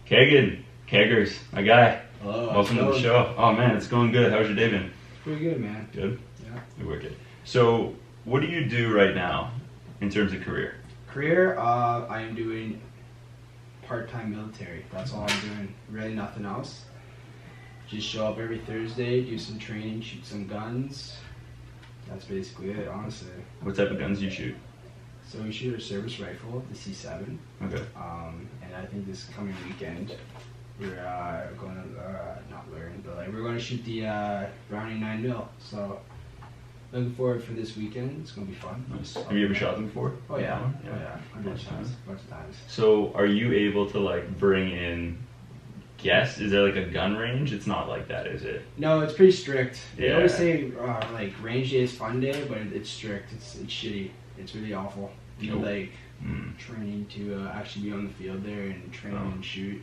Keggan, Keggers, my guy. Hello. Welcome to the show. Oh man, it's going good. How's your day been? Pretty good, man. Good? Yeah. You're wicked. So, what do you do right now in terms of career? Career, I am doing part-time military. That's all I'm doing. Really nothing else. Just show up every Thursday, do some training, shoot some guns. That's basically it, honestly. What type of guns do you shoot? So we shoot a service rifle, the C7. Okay. And I think this coming weekend, we're going to, not learn, but like we're going to shoot the Browning 9mm. So looking forward for this weekend. It's going to be fun. Nice. Have you ever shot them before? Oh yeah. Yeah. Oh yeah. A bunch of times. So, are you able to like bring in guests? Is there like a gun range? It's not like that, is it? No, it's pretty strict. They Yeah. always say like range day is fun day, but it's strict. It's shitty. It's really awful. You know, like training to actually be on the field there and train and shoot.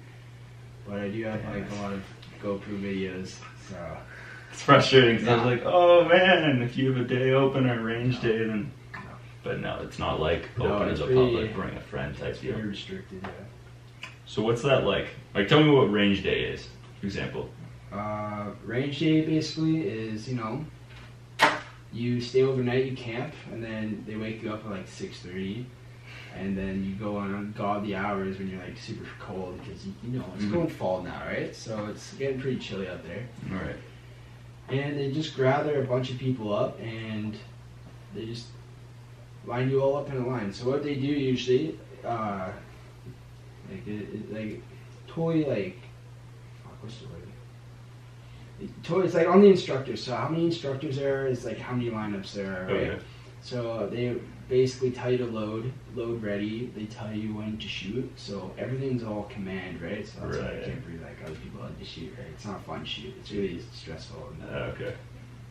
But I do have like a lot of GoPro videos, so It's frustrating because I was like, oh man, if you have a day open or range day, then. But no, it's not like open it's as a pretty- public, bring a friend type deal. very restricted. Yeah. So what's that like? Like, tell me what range day is, for example. Range day basically is, you stay overnight, you camp, and then they wake you up at like 6:30, and then you go on godly hours when you're like super cold because it's going fall now, right? So it's getting pretty chilly out there. All right. And they just gather a bunch of people up and they just line you all up in a line. So what they do usually, totally like, what's the word? It's like on the instructors. So how many instructors there are is like how many lineups there are, right? Okay. So they basically tell you to load ready. They tell you when to shoot. So everything's all command, right? So that's why I can't breathe like other people like to shoot, right? It's not a fun shoot. It's really stressful and Okay.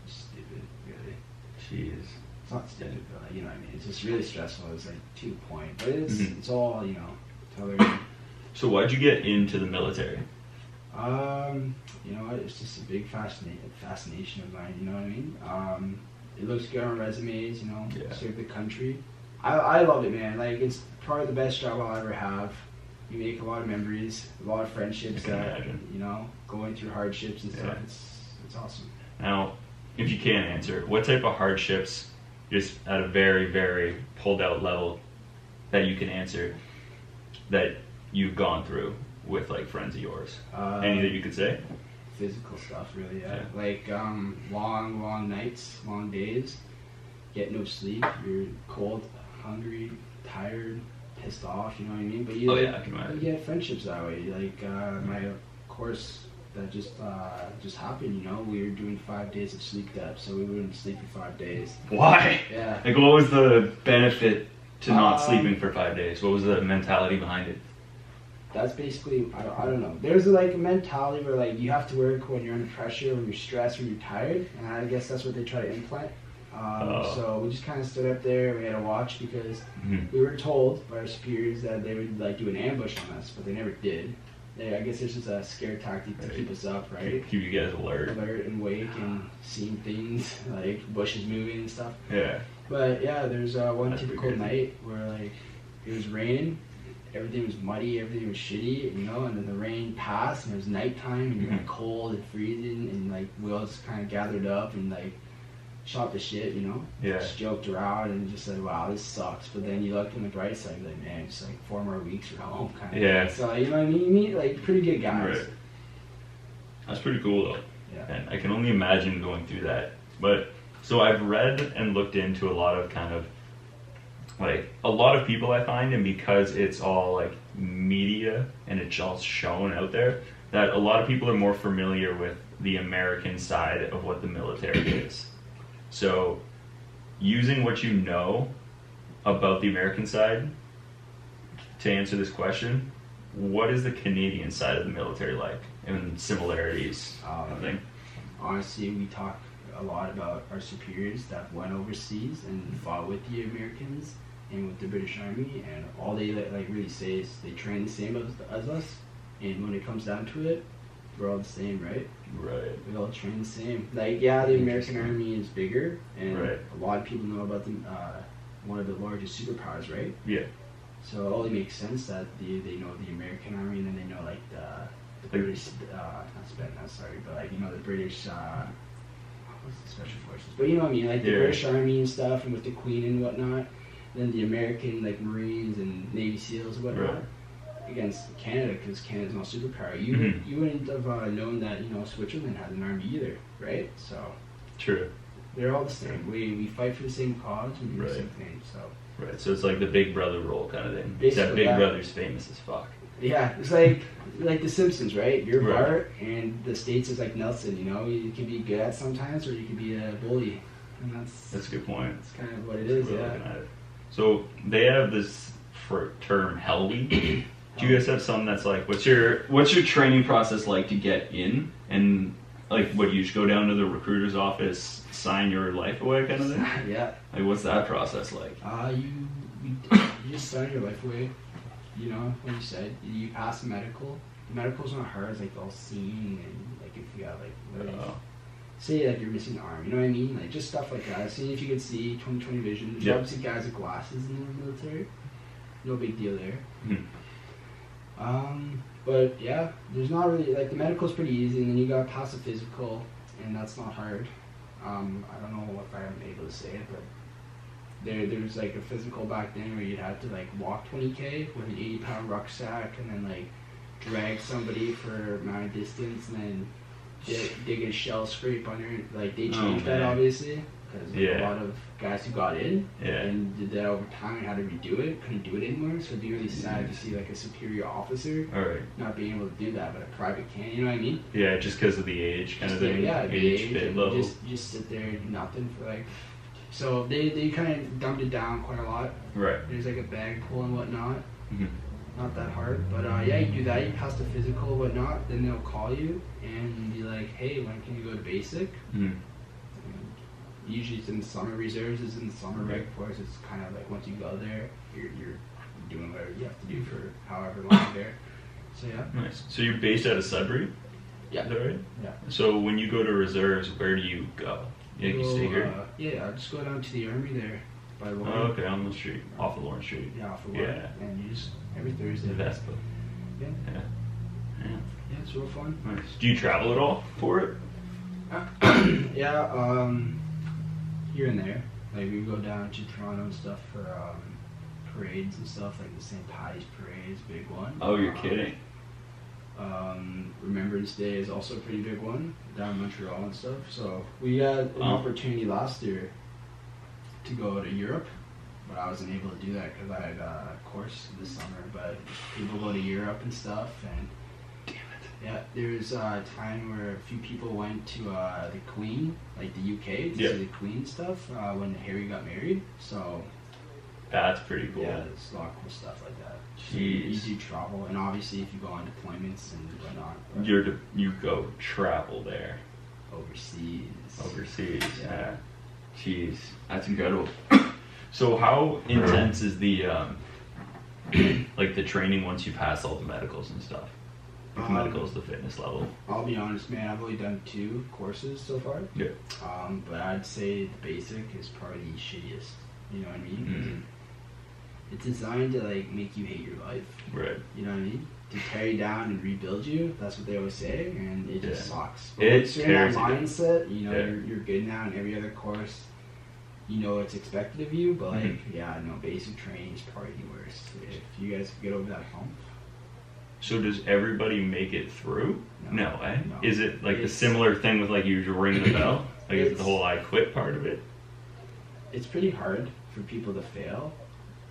stupid, really. Jeez. It's not stupid, but like, you know what I mean. It's just really stressful. It's like to the point, but it's all totally. So why'd you get into the military? It's just a big fascination of mine, you know what I mean? It looks good on resumes, serve the country. I love it, man. Like, it's probably the best job I'll ever have. You make a lot of memories, a lot of friendships I can imagine. Going through hardships and stuff. Yeah. It's awesome. Now, if you can't answer, what type of hardships, just at a very, very pulled out level, that you can answer, that you've gone through with like friends of yours? Any that you could say? Physical stuff, really, yeah. Like long nights, long days, get no sleep, you're cold, hungry, tired, pissed off, you know what I mean? But I can imagine. You get friendships that way. Like my course that just happened, we were doing 5 days of sleep depth, so we wouldn't sleep for 5 days. Why? Yeah. Like, what was the benefit to not sleeping for 5 days? What was the mentality behind it? That's basically, I don't know. There's like a mentality where like you have to work when you're under pressure, when you're stressed, when you're tired, and I guess that's what they try to implant. So we just kind of stood up there, we had to watch because we were told by our superiors that they would like do an ambush on us, but they never did. I guess it's just a scare tactic to keep us up, right? Keep you guys alert. Alert and awake and seeing things, like bushes moving and stuff. Yeah. But yeah, there's one That's typical pretty crazy. night where like it was raining. Everything was muddy, everything was shitty, and then the rain passed, and it was nighttime, and you're like cold and freezing, and like we all just kind of gathered up and like shot the shit, Yeah. just joked around and just said, wow, this sucks. But then you look on the bright side, you're like, man, just like 4 more weeks we're home, kind of. Yeah. So you know what I mean? You meet like pretty good guys. Right. That's pretty cool though. Yeah. And I can only imagine going through that. But so I've read and looked into a lot of kind of like a lot of people I find, and because it's all like media and it's all shown out there, that a lot of people are more familiar with the American side of what the military is. So using what you know about the American side to answer this question, what is the Canadian side of the military like, and similarities? I think. Honestly, we talk a lot about our superiors that went overseas and fought with the Americans and with the British Army, and all they like really say is they train the same as us, and when it comes down to it, we're all the same, right? Right. We all train the same. Like, yeah, the American Army is bigger, and a lot of people know about them. One of the largest superpowers, right? Yeah. So it only makes sense that they know the American Army, and then they know like the British, not Spetsnaz, sorry, but like, you know, the British, what's the special forces? But you know what I mean, like the British Army and stuff, and with the Queen and whatnot. Then the American, like, Marines and Navy SEALs and whatnot. Right. Against Canada, because Canada's not superpower. You wouldn't have known that, you know, Switzerland had an army either, right? So true. They're all the same. We fight for the same cause and do the same thing. So right. So it's like the Big Brother role kind of thing. Basically, that Big Brother's famous as fuck. Yeah, it's like The Simpsons, right? You're Bart, and the States is like Nelson. You know, you can be good at sometimes, or you can be a bully, and that's a good point. That's kind of what it is. Yeah. So they have this term Hell Week. Do you guys have something that's like, what's your training process like to get in? And like, what, you just go down to the recruiter's office, sign your life away kind of thing? Yeah. Like, what's that process like? You just sign your life away. You know, like you said, you pass the medical. The medical's not hard. It's like all seen, and like if you got like, say like you're missing an arm, you know what I mean? Like just stuff like that. See if you can see 20/20 vision. There's obviously guys with glasses in the military. No big deal there. Mm-hmm. But yeah, there's not really, like the medical's pretty easy, and then you gotta pass a physical, and that's not hard. I don't know if I'm able to say it, but there's like a physical back then where you'd have to like walk 20K with an 80-pound rucksack, and then like drag somebody for amount of distance, and then dig a shell scrape on your, like they changed that obviously. Because a lot of guys who got in and did that over time and had to redo it, couldn't do it anymore. So it'd be really sad to see like a superior officer not being able to do that, but a private can. You know what I mean? Yeah, just because of the age kind of thing. Yeah, age fit level. Just sit there and do nothing for like. So they kind of dumbed it down quite a lot. Right. There's like a bag pull and whatnot. Mm-hmm. Not that hard, but yeah, you do that. You pass the physical and whatnot. Then they'll call you and be like, "Hey, when can you go to basic?" Mm-hmm. Usually it's in the summer. Reserves is in the summer, right? Force, it's kind of like once you go there, you're doing whatever you have to do for however long you're there. So yeah. Nice. So you're based out of Sudbury? Yeah. Is that right? Yeah. So when you go to reserves, where do you go? You stay here? Yeah, I just go down to the army there by Lauren. Oh, okay, on the street, off of Lawrence Street. Yeah, off of Lauren. Yeah. And you just every Thursday. The Vespa. Yeah. Yeah, it's real fun. Nice. Do you travel at all for it? Yeah. Here and there, like we go down to Toronto and stuff for parades and stuff, like the St. Patty's Parade is a big one. Oh, you're kidding. Remembrance Day is also a pretty big one down in Montreal and stuff. So we had an opportunity last year to go to Europe, but I wasn't able to do that because I had a course this summer. But people go to Europe and stuff, and yeah, there was a time where a few people went to the Queen, like the UK, to see the Queen stuff when Harry got married. So that's pretty cool. Yeah, there's a lot of cool stuff like that. Jeez. So you do travel, and obviously if you go on deployments and whatnot. You go travel there. Overseas. Yeah. Jeez, that's incredible. So how intense is the like the training once you pass all the medicals and stuff? Medical is the fitness level. I'll be honest, man. I've only done 2 courses so far. Yeah. But I'd say the basic is probably the shittiest. You know what I mean? Mm-hmm. It's designed to like make you hate your life. Right. You know what I mean? To tear you down and rebuild you. That's what they always say, and it just sucks. But once you're in that mindset, you know, you're good now. In every other course, you know what's expected of you. But like, basic training is probably the worst. If you guys get over that hump. So does everybody make it through? No, eh? No. Is it like a similar thing with like you ring the bell? Like is it the whole I quit part of it? It's pretty hard for people to fail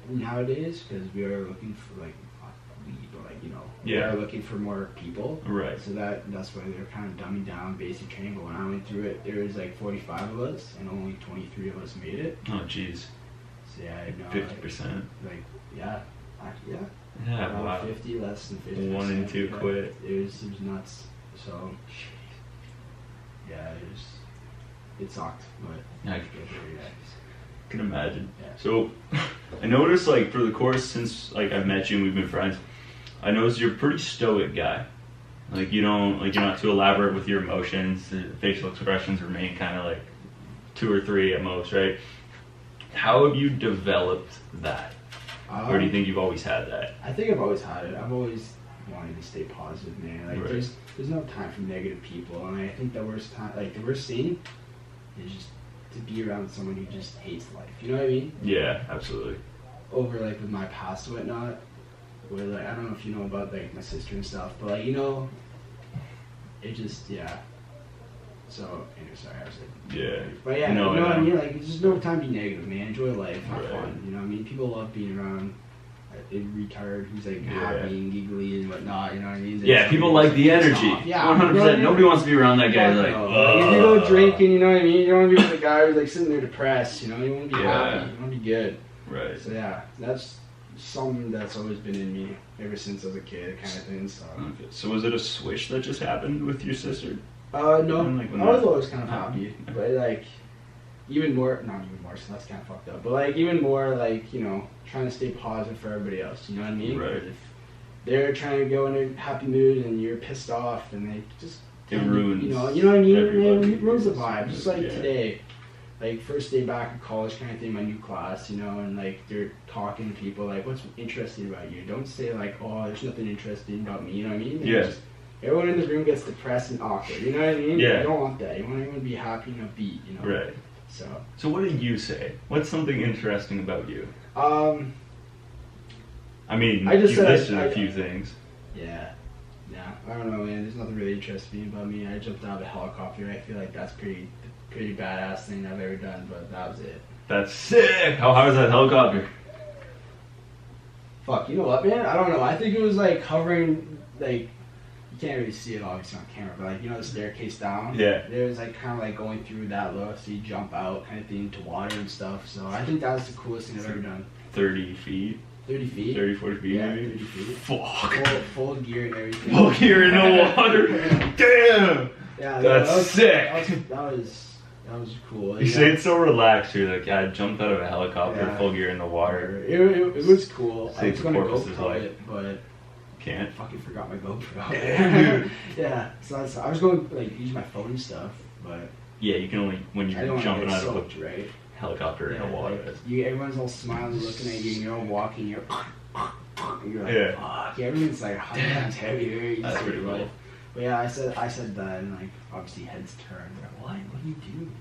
nowadays because we are looking for we are looking for more people. Right. So that's why they're kind of dumbing down basic training. But when I went through it, there was like 45 of us and only 23 of us made it. Oh, jeez. So yeah, I know. 50%. Yeah. Yeah, wow. 50, less than 50%. 1 and 2 quit. It was nuts. So, yeah, it sucked, but I can imagine. Yeah. So, I noticed, like, for the course, since, like, I've met you and we've been friends, I noticed you're a pretty stoic guy. Like, you're not too elaborate with your emotions. The facial expressions remain kind of, like, 2 or 3 at most, right? How have you developed that? Or do you think you've always had that? I think I've always had it. I've always wanting to stay positive, man. Like Right. there's no time for negative people, and I think the worst time, like the worst scene, is just to be around someone who just hates life. You know what I mean? Yeah, absolutely. Over like with my past and whatnot, where like I don't know if you know about like my sister and stuff, but like you know, it just So anyway, sorry, I was like, Yeah. but yeah, No, you know I what I know. mean? Like it's just no time to be negative, man. Enjoy life, have Right. fun. You know what I mean? People love being around a retard who's like Yeah. happy and giggly and whatnot. You know what I mean? Yeah, people like the energy. Yeah, 100%. Nobody wants to be around that guy. Fuck Like, no. Like, if you go drinking, you know what I mean? You don't want to be with the guy who's like sitting there depressed. You know, you want to be Yeah. happy. You want to be good. Right. So yeah, that's something that's always been in me ever since I was a kid, kind of thing. So. Okay. So was it a switch that just happened with your sister? No, And, like, when I was that- always kind of happy, but like, even more, not even more, so that's kind of fucked up, but like, even more, like, you know, trying to stay positive for everybody else, you know what I mean? Right. If they're trying to go in a happy mood and you're pissed off, and they just, It ruins you know what I mean? everybody. It ruins the vibe, just like Yeah. today. Like, first day back in college kind of thing, my new class, you know, and like, they're talking to people, like, what's interesting about you? Don't say, like, oh, there's nothing interesting about me, you know what I mean? Yeah. Just, everyone in the room gets depressed and awkward, you know what I mean? Yeah. You don't want that. You want everyone to be happy and upbeat, you know? Right. So, So what do you say? What's something interesting about you? I mean, I just you said listed I- a few things. yeah. I don't know, man. There's nothing really interesting about me. I jumped out of a helicopter. I feel like that's pretty badass thing I've ever done, but that was it. That's sick. How is that helicopter? Fuck, you know what, man? I don't know. I think it was like hovering, like, you can't really see it obviously on camera, but like, you know the staircase down? Yeah. There was like kind of like going through that low, so you jump out kind of thing into water and stuff. So I think that was the coolest thing I've ever done. 30 feet? 30 feet? 30, 40 feet Yeah, maybe? 30 feet. Fuck. Full gear and everything. Full gear in the water. Damn. Yeah, That's that was sick. That was cool. You say it's so relaxed. You're like, yeah, I jumped out of a helicopter, Yeah. full gear in the water. It was cool. I Save was the gonna porpoise's GoPro life. it, but I Can't. fucking forgot my GoPro. Damn, dude. Yeah, so I was going to like use my phone and stuff, but Yeah, you can only when I you're don't want to jumping get out of soaked, a right? helicopter in the water. Like, everyone's all smiling, looking at you, and you're all walking. You're like, Yeah. fuck. Everyone's like 100 times heavier. You That's just pretty like- cool. But yeah, I said that, and like obviously heads turned. They're like, what do you do?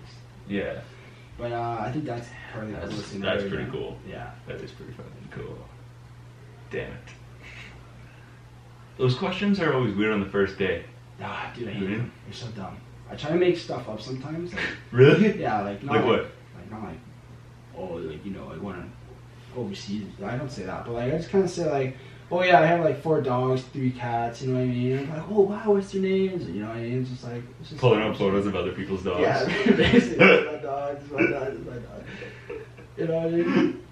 Yeah, But I think that's probably the coolest thing. I've that's ever pretty done. cool. Yeah. That is pretty fucking cool. Damn it. Those questions are always weird on the first day. Ah, dude, I hate Really? them. They're so dumb. I try to make stuff up sometimes. Like, Really? yeah, like not Like what? Like not like, oh, like you know, like want to overseas. I don't say that, but like I just kind of say like, oh yeah, I have like 4 dogs, 3 cats. You know what I mean? I'm like, oh wow, what's their names? And, you know what I mean? It's just like it's just Pulling up photos of other people's dogs. Yeah, basically, my dogs, my dogs, my dogs. You know what I mean?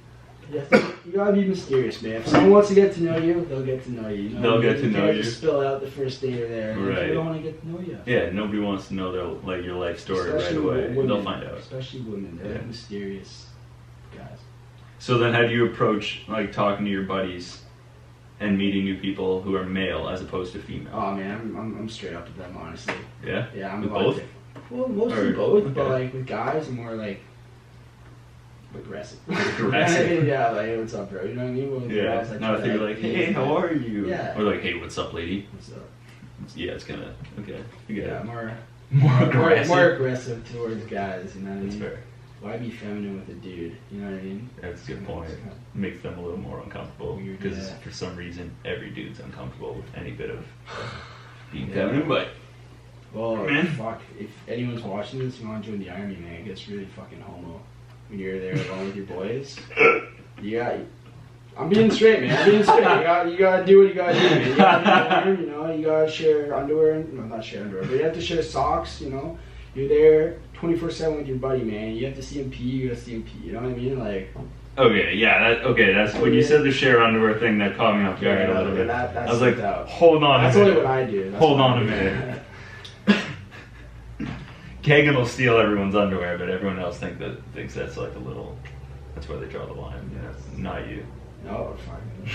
You gotta be mysterious, man. If someone wants to get to know you, they'll get to know you. You know They'll what I mean? get to know can't you. just spill out the first day you're there. Right. People don't want to get to know you. Yeah, nobody wants to know their like your life story Especially right away. women, They'll find out. Especially women, they're Yeah. like mysterious guys. So then, how do you approach like talking to your buddies and meeting new people who are male as opposed to female? Oh man, I'm straight up with them, honestly. Yeah. Yeah, I'm With a lot both? of- Well, mostly Or- both, but okay. like with guys, I'm more like aggressive. Aggressive. Yeah, like what's up, bro? You know what I mean? But with Yeah. girls, I Not try if to, you're like, hey, how are you? Yeah. Or like, hey, what's up, lady? What's up? Yeah, it's kind of okay. I get Yeah, it. more Aggressive. more aggressive towards guys. You know what I That's mean? fair. Why be feminine with a dude? You know what I mean? That's a good point. Makes them a little more uncomfortable Weird, because yeah. for some reason every dude's uncomfortable with any bit of being Yeah. feminine. But Well, Man. fuck. If anyone's watching this, you want to join the army, man. It gets really fucking homo when you're there alone with your boys. I'm being straight, man. I'm being straight. You gotta do what you gotta do, man. You gotta be there, you know. You gotta share underwear. No, not share underwear, but you have to share socks. You know. You're there 24/7 with your buddy, man. You have to see him pee. You gotta see him pee. You know what I mean? Like. okay, yeah, that's when you said the share underwear thing that caught me off guard a little bit. That's I was like, slipped out. hold on That's a only minute. what I do. That's Hold what on I a do. minute. Keggan will steal everyone's underwear, but everyone else thinks that's like a little. That's where they draw the line. Yes. Not you. No, fine.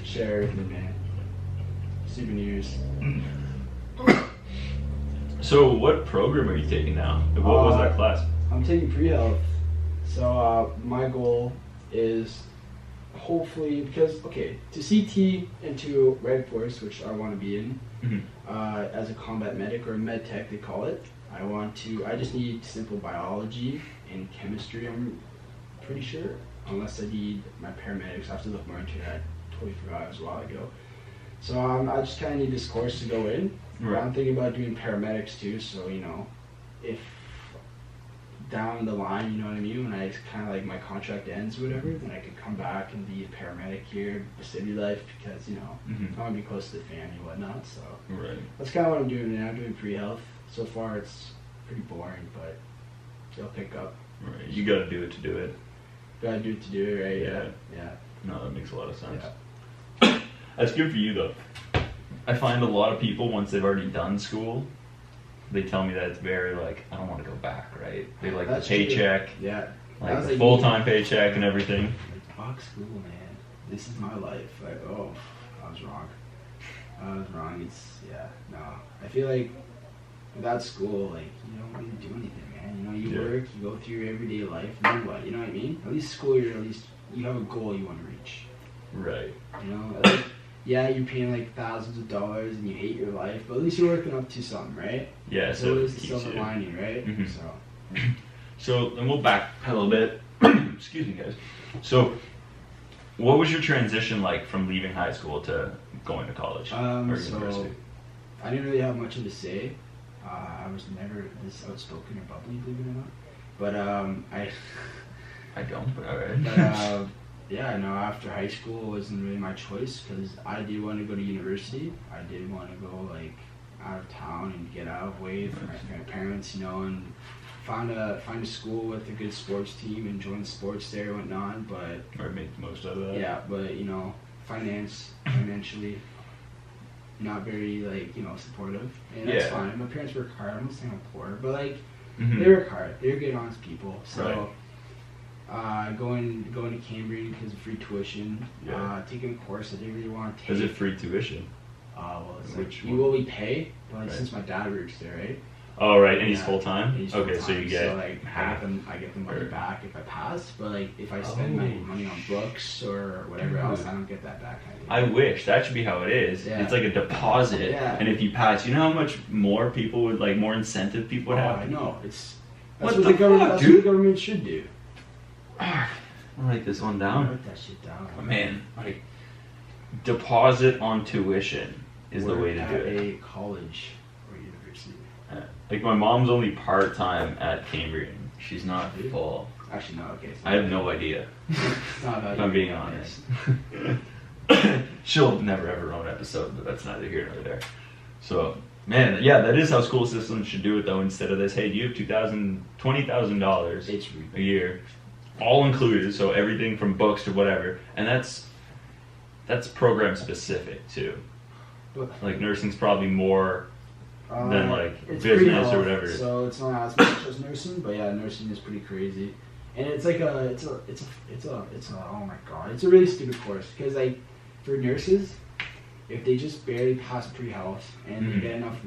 Share everything, man. Souvenirs. So, what program are you taking now? What was that class? I'm taking pre-health. So my goal is hopefully, because to CT into Red Force, which I want to be in, as a combat medic or med tech they call it. I just need simple biology and chemistry, I'm pretty sure, unless I need my paramedics. I have to look more into that. I totally forgot, it was a while ago. So I just kind of need this course to go in. Right. I'm thinking about doing paramedics too, so if down the line, you know what I mean, when I kind of like my contract ends or whatever, then I could come back and be a paramedic here, the city life, because I want to be close to the family and whatnot. So that's kind of what I'm doing now. I'm doing pre-health. So far, it's pretty boring, but it'll pick up. Right. You got to do it to do it. Gotta do it to do it, right? Yeah. No, that makes a lot of sense. Yeah. That's good for you though. I find a lot of people, once they've already done school, they tell me that it's very like, I don't want to go back, right? They like That's the paycheck, true. Yeah. like the full-time paycheck and everything. Like, fuck school, man. This is my life. Like, oh, I was wrong. I feel like without school, like, you don't really do anything, man. You work, you go through your everyday life, and then what? You know what I mean? At least school, you have a goal you want to reach. Right. Like, yeah, you're paying like thousands of dollars and you hate your life, but at least you're working up to something, right? Yeah, so it's the silver lining, right? So then we'll backpedal a bit. Excuse me, guys. So, what was your transition like from leaving high school to going to college or university? I didn't really have much of a say. I was never this outspoken or bubbly, believe it or not. But I don't, but alright. After high school, it wasn't really my choice because I did want to go to university. I did want to go like out of town and get out of way from my parents, and find a school with a good sports team and join sports there and whatnot. But or make the most of that. Yeah, but financially, not very supportive, and that's fine. My parents work hard. I'm not saying I'm poor, but they work hard. They're good, honest people. So. Going to Cambrian because of free tuition. Taking a course I didn't really want to take. Is it free tuition? Well, it's we pay, but since my dad works there, right? Oh, right, and he's full time. Okay, so you get I get the money back if I pass, but if I spend my money on books or whatever else, I don't get that back. I wish that should be how it is. Yeah. It's like a deposit, and if you pass, you know how much more people would more incentive people would have. I know that's what the government should do. I'll write this one down. Write that shit down. Oh, man, deposit on tuition is the way to do it. A college or university. My mom's only part-time at Cambrian. She's not full. Actually, no. Okay. I have no idea. If I'm being honest. She'll never ever own an episode, but that's neither here nor there. So, man, yeah, that is how school systems should do it, though. Instead of this, hey, do you have $20,000 a year? All included, so everything from books to whatever, and that's program specific too. Nursing's probably more than business or whatever. So it's not as much as nursing, but yeah, nursing is pretty crazy, and it's a oh my god, it's a really stupid course because for nurses, if they just barely pass pre-health and they get enough,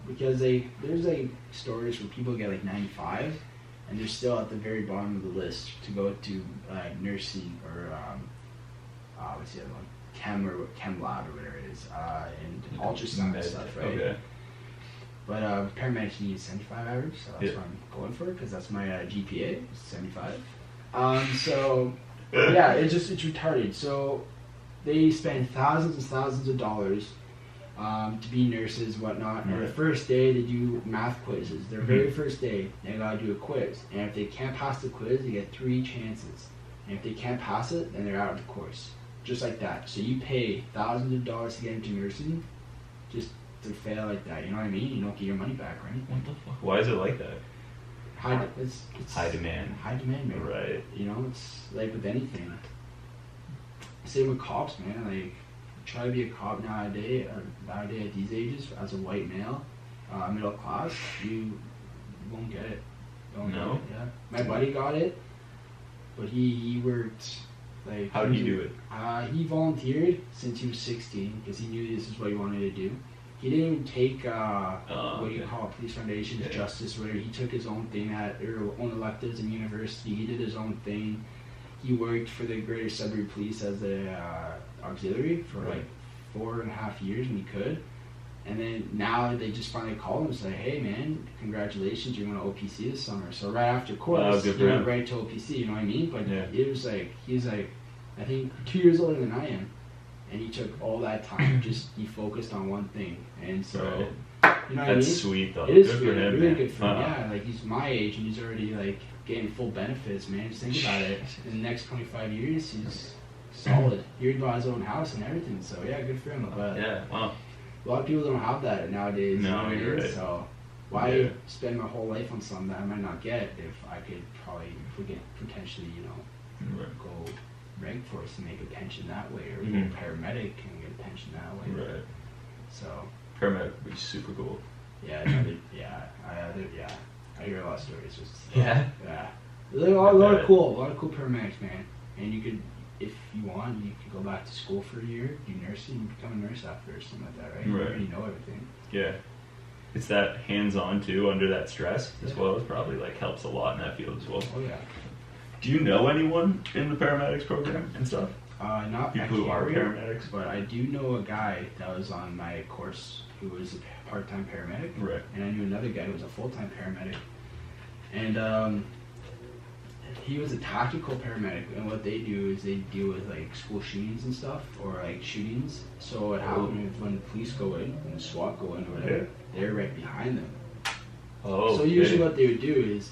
because there's stories where people get 95. And they're still at the very bottom of the list to go to nursing or what's the other one? Chem lab or whatever it is, and ultrasound and stuff, right? Okay. But paramedics need 75 average, so that's what I'm going for because that's my GPA, 75. It's retarded. So they spend thousands and thousands of dollars to be nurses, whatnot. And the first day they do math quizzes. Their very first day, they gotta do a quiz. And if they can't pass the quiz, they get 3 chances. And if they can't pass it, then they're out of the course. Just like that. So you pay thousands of dollars to get into nursing, just to fail like that. You know what I mean? You don't get your money back or anything. What the fuck? Why is it like that? It's high demand. High demand, man. Right. It's like with anything. Same with cops, man. Try to be a cop nowadays at these ages as a white male, middle class, you won't get it. Don't get it, yeah. My buddy got it, but he worked how did he do it? He volunteered since he was 16 because he knew this is what he wanted to do. He didn't even take what do you call it, police foundations, justice, or whatever. He took his own thing own electives in university. He did his own thing. he worked for the Greater Sudbury Police as a auxiliary for like 4.5 years when he could. And then now they just finally called him and said, hey man, congratulations, you're going to OPC this summer. So right after course, he went right to OPC, you know what I mean? But it was like, he's like, I think 2 years older than I am. And he took all that time, he focused on one thing. And so, you know what I mean? That's sweet though. It is good sweet, for him, really man. good for him. Yeah, like he's my age and he's already like getting full benefits, man. Just think about it. In the next 25 years, he's solid. He already bought his own house and everything. So yeah, good for him. But a lot of people don't have that nowadays. No, you know you're right. So why spend my whole life on something that I might not get if I could probably potentially, you know, go rank force and make a pension that way, or go paramedic and get a pension that way. Right. So paramedic would be super cool. Yeah, I hear a lot of stories. Just yeah. There's a lot of cool paramedics, man. And you could, if you want, you could go back to school for a year, do nursing, and become a nurse after or something like that, right? You already know everything. Yeah. It's that hands-on too, under that stress as well. It probably like helps a lot in that field as well. Oh yeah. Do you know anyone in the paramedics program and stuff? Not people who are paramedics, but I do know a guy that was on my course who was a part-time paramedic, right? And I knew another guy who was a full-time paramedic, and he was a tactical paramedic. And what they do is they deal with like school shootings and stuff, or like shootings. So what happens when the police go in, when the SWAT go in or whatever, they're right behind them. So usually what they would do is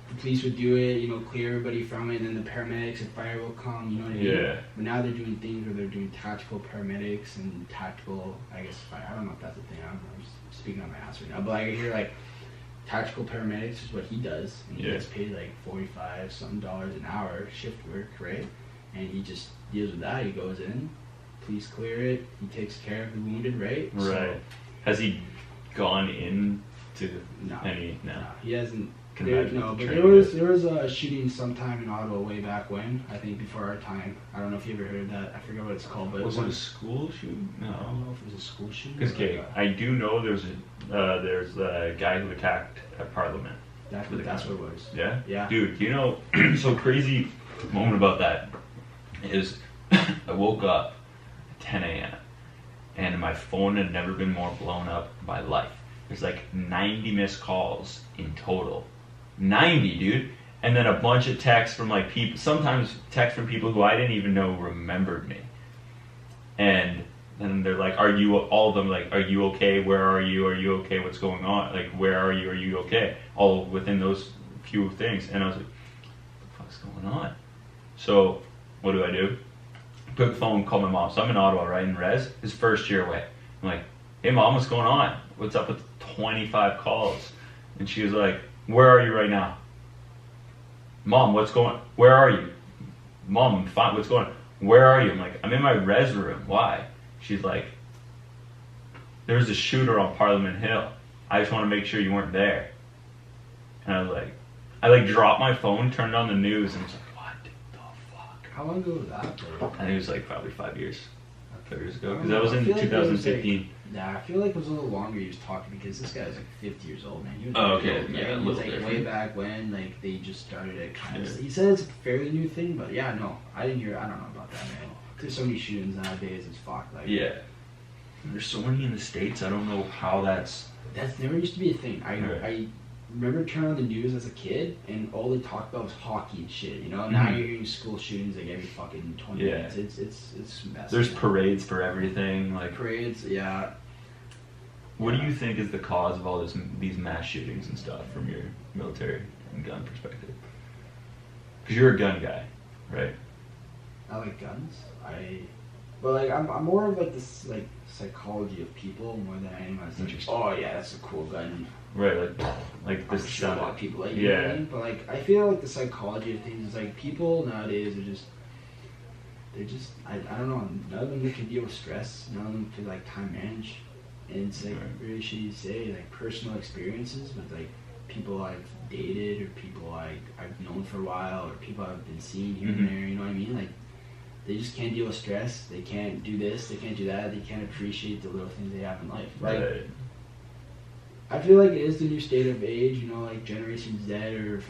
the police would do it, you know, clear everybody from it, and then the paramedics and fire will come, you know what I mean? Yeah. But now they're doing things where they're doing tactical paramedics and tactical, I guess, fire. I don't know if that's a thing. I'm just speaking on my ass right now. But I hear like tactical paramedics is what he does. And he gets paid like $45 something an hour, shift work, right? And he just deals with that. He goes in, police clear it, he takes care of the wounded, right? Right. So, has he gone in to any? No, he hasn't. But there was a shooting sometime in Ottawa way back when, I think before our time. I don't know if you ever heard of that. I forget what it's called. But was it a school shooting? No. I don't know if it was a school shooting. Because I do know there's a guy who attacked at Parliament. That's what it was. Yeah? Yeah. Dude, you know, so crazy moment about that is I woke up at 10 a.m. and my phone had never been more blown up in my life. There's like 90 missed calls in total. 90, dude. And then a bunch of texts from like people, sometimes texts from people who I didn't even know remembered me. And then they're like, are you okay? Where are you? Are you okay? What's going on? Like, where are you? Are you okay? All within those few things. And I was like, what the fuck's going on? So what do? Pick up the phone, call my mom. So I'm in Ottawa, right, in res, his first year away. I'm like, hey mom, what's going on? What's up with 25 calls? And she was like, where are you right now? Mom, where are you? Mom, I'm fine, what's going on? Where are you? I'm like, I'm in my res room. Why? She's like, there's a shooter on Parliament Hill. I just want to make sure you weren't there. And I dropped my phone, turned on the news, and was like, what the fuck? How long ago was that, bro? I think it was like probably 5 years. 5 years ago. Because that was in 2015. I feel like it was a little longer he was talking, because this guy was like 50 years old, man. He was okay. Old, yeah, he was like way back when, like they just started it kind of. He said it's a fairly new thing, but yeah, no, I don't know about that, man. There's so many shootings nowadays, it's fucked. Like, yeah. There's so many in the States, I don't know how that's never used to be a thing. I remember turning on the news as a kid, and all they talked about was hockey and shit, you know? Mm-hmm. Now you're hearing school shootings like every fucking 20 minutes. It's messy. There's parades for everything. Like parades, yeah. What do you think is the cause of all these mass shootings and stuff from your military and gun perspective? Because you're a gun guy, right? I like guns. I'm more of like this like psychology of people more than anyone. Like, oh yeah, that's a cool gun. Right, like this. Sure a lot of people like, you know what I mean? But like, I feel like the psychology of things is like people nowadays they're just I don't know. None of them can deal with stress. None of them can like time manage. And it's like really shitty to say, like personal experiences with like people I've dated or people I've known for a while or people I've been seeing here and there, you know what I mean? Like they just can't deal with stress, they can't do this, they can't do that, they can't appreciate the little things they have in life. Like I feel like it is the new state of age, you know, like Generation Z or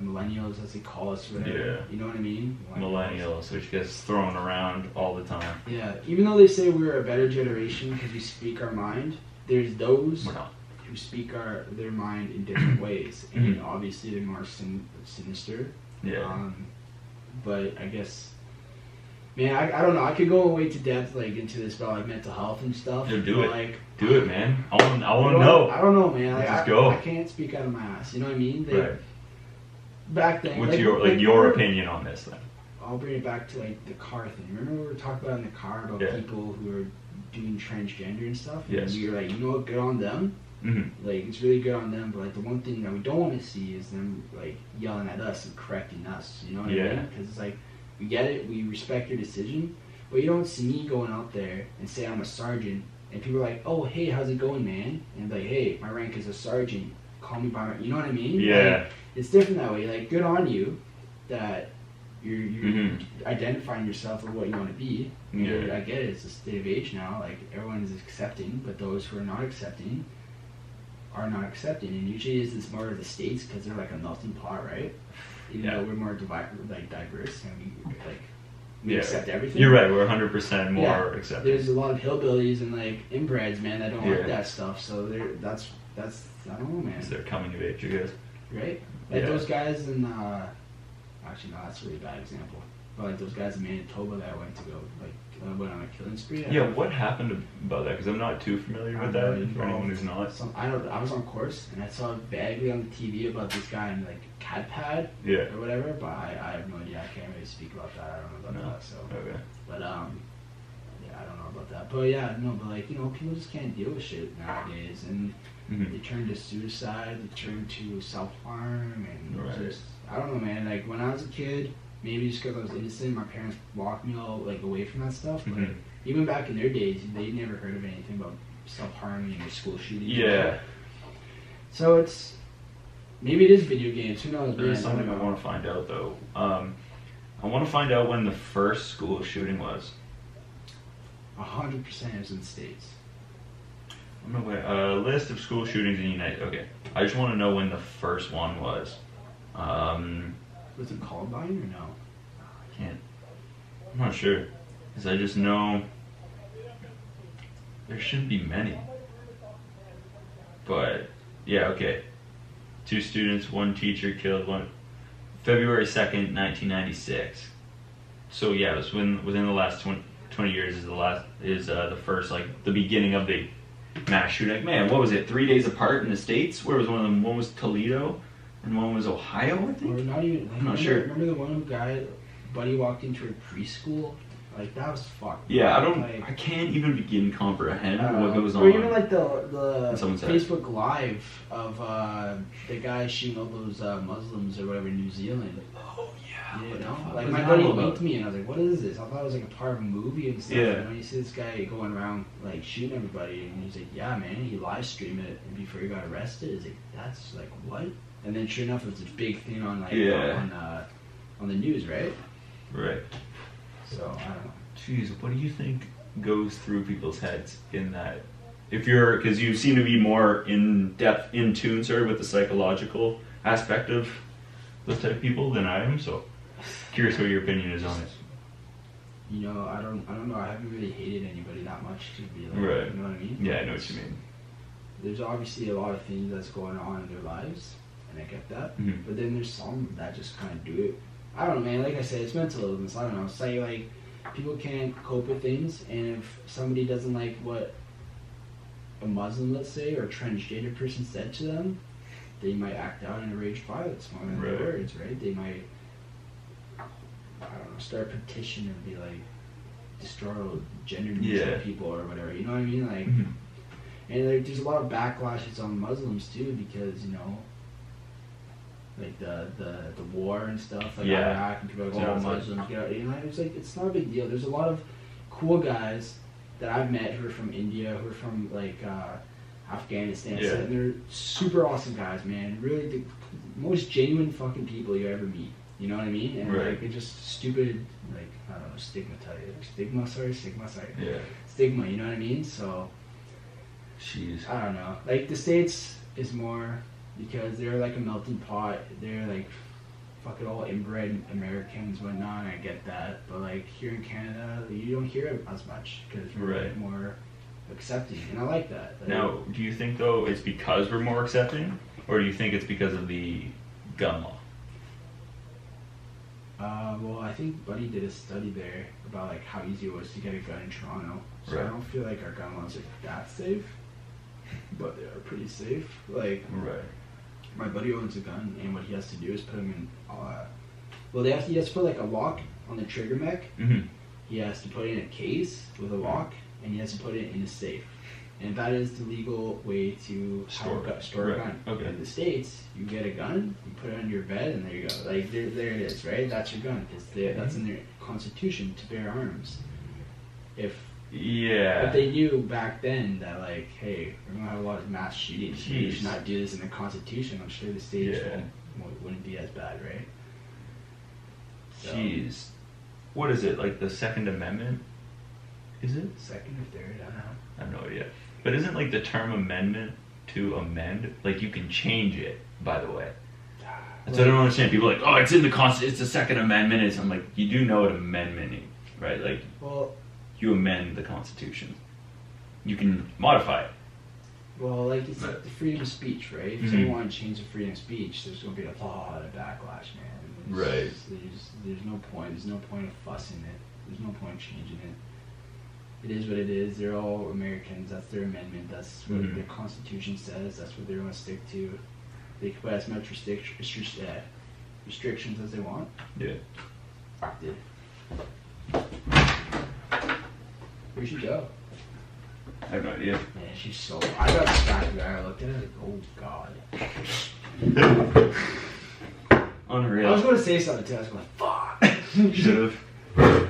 millennials, as they call us, whatever. Yeah. You know what I mean? Millennials, which gets thrown around all the time. Yeah, even though they say we're a better generation because we speak our mind, there's those We're not. who speak their mind in different ways, and obviously they're more sinister. Yeah. But I guess, man, I don't know. I could go way to depth like into this about like mental health and stuff. Yeah, do it. Like, Do it, man. I want to know. I don't know, man. Like, Just go. I can't speak out of my ass. You know what I mean? Right. Back then. What's your opinion on this then? I'll bring it back to like the car thing. Remember we were talking about in the car about people who are doing transgender and stuff? Yes. And you're like, you know what, good on them. Mm-hmm. Like, it's really good on them, but like the one thing that we don't want to see is them like yelling at us and correcting us. You know what I mean? Because it's like, we get it, we respect your decision, but you don't see me going out there and say I'm a sergeant, and people are like, oh, hey, how's it going, man? And I'm like, hey, my rank is a sergeant. Call me by my, you know what I mean? Yeah. Like, it's different that way. Like, good on you that you're identifying yourself with what you want to be. Yeah. I get it. It's a state of age now. Like, everyone is accepting, but those who are not accepting are not accepting. And usually it's more of the states because they're like a melting pot, right? Even though we're more diverse and we accept everything. You're right. We're 100% more accepting. There's a lot of hillbillies and like inbreds, man, that don't like that stuff. So that's I don't know, man. They're coming of age, I guess. Right? Like those guys in actually no, that's a really bad example. But like those guys in Manitoba that went to go went on a killing spree. Yeah, what happened about that? Because I'm not too familiar with that. For anyone who's not. I was on course and I saw vaguely on the TV about this guy in like CAD or whatever, but I have no idea. I can't really speak about that. I don't know about that. So, but I don't know about that. But but like, you know, people just can't deal with shit nowadays, and they turn to suicide, they turn to self-harm, and just, I don't know, man. Like when I was a kid, maybe just because I was innocent, my parents walked me all like away from that stuff. But even back in their days, they never heard of anything about self-harming or school shooting. Yeah. So it's maybe it is video games. Who knows? There's something I want to find out though. I want to find out when the first school shooting was. 100% is in the States. I'm gonna wait. List of school shootings in the United. Okay, I just want to know when the first one was. Was it Columbine or no? I can't. I'm not sure, because I just know there shouldn't be many. But yeah, okay. 2 students, 1 teacher killed. February 2nd, 1996. So yeah, it was within the last 20 years is the first, like the beginning of the mass shooting. Like, man, what was it? 3 days apart in the States? Where was one of them? One was Toledo, and one was Ohio, I think. Or not even. I'm not sure. Remember the one guy, buddy, walked into a preschool? Like, that was fucked. Yeah, I can't even begin to comprehend what goes on. Or even like the Facebook Live of the guy shooting all those Muslims or whatever in New Zealand. Oh yeah. You know, like my buddy linked me and I was like, "What is this?" I thought it was like a part of a movie and stuff. Yeah. And when you see this guy going around like shooting everybody, and he's like, "Yeah, man," he live streamed it, and before he got arrested, it's like, "That's like what?" And then sure enough, it was a big thing on like on the news, right? Right. So I don't know. Jeez, what do you think goes through people's heads in that? Because you seem to be more in tune, sorry, with the psychological aspect of those type of people than I am. So, curious what your opinion is on it. You know, I don't know. I haven't really hated anybody that much to be like, right. You know what I mean? Yeah, I know what you mean. There's obviously a lot of things that's going on in their lives, and I get that. But then there's some that just kind of do it. I don't know, man. Like I said, it's mental illness. I don't know. Say like people can't cope with things, and if somebody doesn't like what a Muslim, let's say, or a transgender person said to them, they might act out in a rage violence more than their words, right? They might, I don't know, start a petition and be like, destroy gender neutral people or whatever. You know what I mean? Like, and like, there's a lot of backlashes on Muslims too, because you know, like the war and stuff, like Iraq, and people are like, oh, Muslims get out. You know, it's like, it's not a big deal. There's a lot of cool guys that I've met who are from India, who are from like Afghanistan, so, and they're super awesome guys, man. Really, the most genuine fucking people you ever meet. You know what I mean? And like, it's just stupid, like, I don't know, stigma. You know what I mean? So Jeez. I don't know. Like the States is more because they're like a melting pot. They're like fucking all inbred Americans, whatnot. I get that, but like here in Canada, you don't hear it as much because we're like more accepting, and I like that. Like, now, do you think though it's because we're more accepting, or do you think it's because of the gun law? Well, I think Buddy did a study there about like how easy it was to get a gun in Toronto. So I don't feel like our gun laws are that safe, but they are pretty safe. Like, my buddy owns a gun, and what he has to do is put them in. Well, he has to put like a lock on the trigger mech. Mm-hmm. He has to put it in a case with a lock, and he has to put it in a safe. And that is the legal way to store a gun. Okay. In the States, you get a gun, you put it on your bed, and there you go. Like there it is, right? That's your gun. That's in their constitution to bear arms. If they knew back then that like, hey, we're gonna have a lot of mass shootings, we should not do this in the Constitution. I'm sure the States wouldn't be as bad, right? So, jeez, what is it, like the Second Amendment? Is it second or third? I don't know. I have no idea. But isn't like the term amendment to amend, like you can change it, by the way. That's what I don't understand. People are like, oh, it's in the Constitution, it's the Second Amendment. I'm like, you do know what amendment is, right? Like, you amend the Constitution. You can modify it. Well, like, it's like the freedom of speech, right? If you want to change the freedom of speech, there's going to be a lot of backlash, man. There's no point. There's no point of fussing it. There's no point of changing it. It is what it is. They're all Americans. That's their amendment. That's what their Constitution says. That's what they're going to stick to. They can put as much restrictions as they want. Yeah. Where'd she go? I have no idea. Man, she's so... I got distracted there. I looked at it like, oh, God. Unreal. I was going to say something too. I was going, fuck. Should have.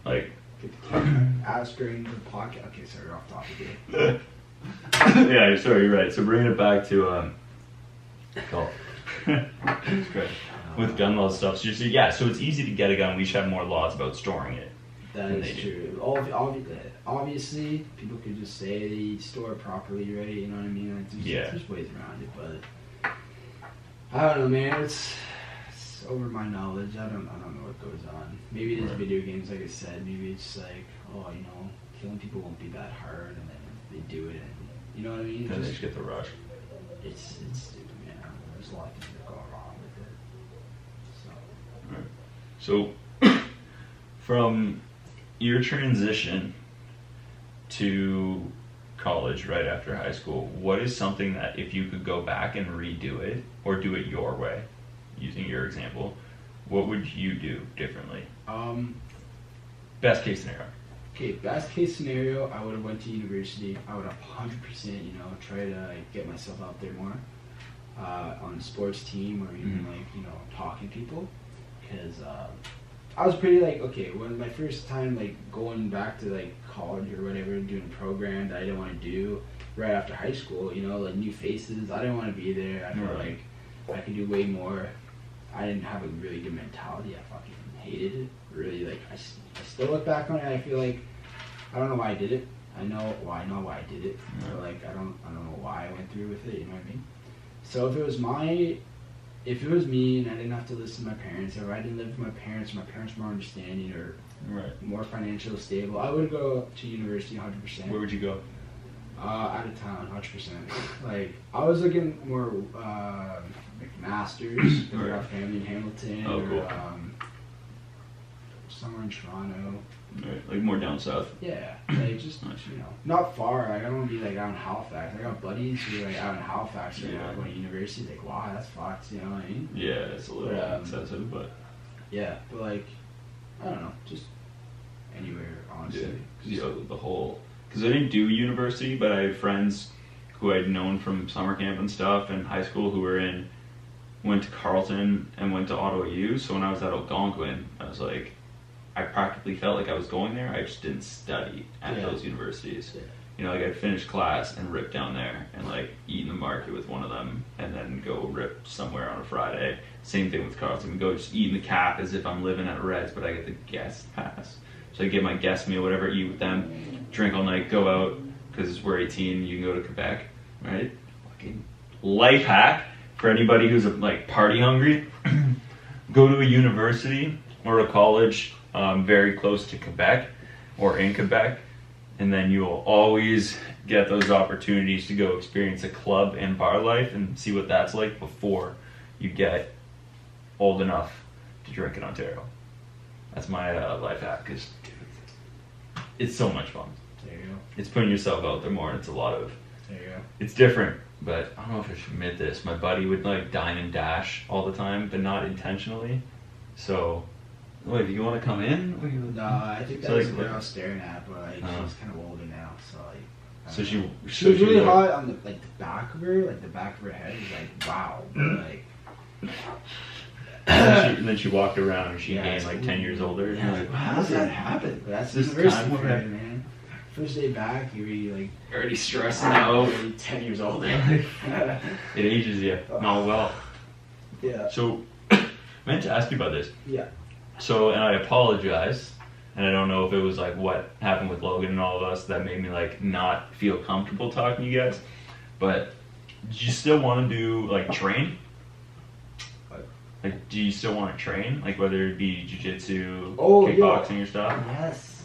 Like... Ask during the podcast. Okay, sorry, we're off topic here. Yeah, sorry, you're right. So bringing it back to with gun laws stuff. So so it's easy to get a gun. We should have more laws about storing it. That is true. Obviously, people could just say they store it properly, right? You know what I mean? Like, there's ways around it, but I don't know, man. It's over my knowledge. I don't know what goes on. Maybe it is video games, like I said. Maybe it's like, oh, you know, killing people won't be that hard, and then they do it, and you know what I mean? Then they just get the rush. It's stupid, man. There's a lot of things that go wrong with it. So, from your transition to college right after high school, what is something that if you could go back and redo it, or do it your way, using your example, what would you do differently? Best case scenario. Okay, best case scenario, I would have went to university. I would have 100%, try to get myself out there more on the sports team, or even talking to people, because I was pretty when my first time going back to college or whatever, doing a program that I didn't want to do right after high school, new faces. I didn't want to be there. I felt like I could do way more. I didn't have a really good mentality. I fucking hated it. Really, I still look back on it. I feel like I don't know why I did it. I know why I did it, but I don't know why I went through with it. You know what I mean? So if it was me and I didn't have to listen to my parents, or I didn't live with my parents more understanding or more financially stable, I would go to university 100%. Where would you go? Out of town, 100%. I was looking more masters. Because I got family in Hamilton, or somewhere in Toronto. Right, more down south. Yeah, just nice. Not far. I don't want to be out in Halifax. I got buddies who are out in Halifax right now going to university. Wow, that's fucked. You know what I mean? Yeah, it's a little excessive, but yeah, but I don't know, just anywhere, honestly. Yeah, the whole. Because I didn't do university, but I had friends who I'd known from summer camp and stuff and high school who went to Carleton and went to Ottawa U. So when I was at Algonquin, I was I practically felt like I was going there. I just didn't study at those universities. Yeah. I'd finish class and rip down there and eat in the market with one of them, and then go rip somewhere on a Friday. Same thing with Carleton. We go just eat in the cap as if I'm living at Reds, but I get the guest pass. So I get my guest meal, whatever, eat with them, drink all night, go out, because we're 18, you can go to Quebec, right? Fucking life hack for anybody who's like party hungry. Go to a university or a college very close to Quebec or in Quebec, and then you will always get those opportunities to go experience a club and bar life and see what that's like before you get old enough to drink in Ontario. That's my life hack, because it's so much fun. There you go. It's putting yourself out there more, and it's a lot of... There you go. It's different, but I don't know if I should admit this. My buddy would like dine and dash all the time, but not intentionally. So, wait, do you want to come in? Or you... No, I think So, that's like, what I was staring at, but like, Uh-huh. she's kind of older now, so like. I So don't she... know. So She was really like- hot on the like the back of her, like the back of her head is like wow, but like. and then she walked around and she Yeah, gained it's like cool. 10 years older. Yeah, like, how does that happen? But that's This university time for where- you, man. First day back, you're already like Already stressing out. already 10 years older. It ages you. No, well. Yeah. So, I meant to ask you about this. Yeah. So, and I apologize, and I don't know if it was like what happened with Logan and all of us that made me like not feel comfortable talking to you guys, but do you still want to do like train? What? Like, do you still want to train? Like, whether it be jiu-jitsu, Oh, kickboxing or stuff? Yes.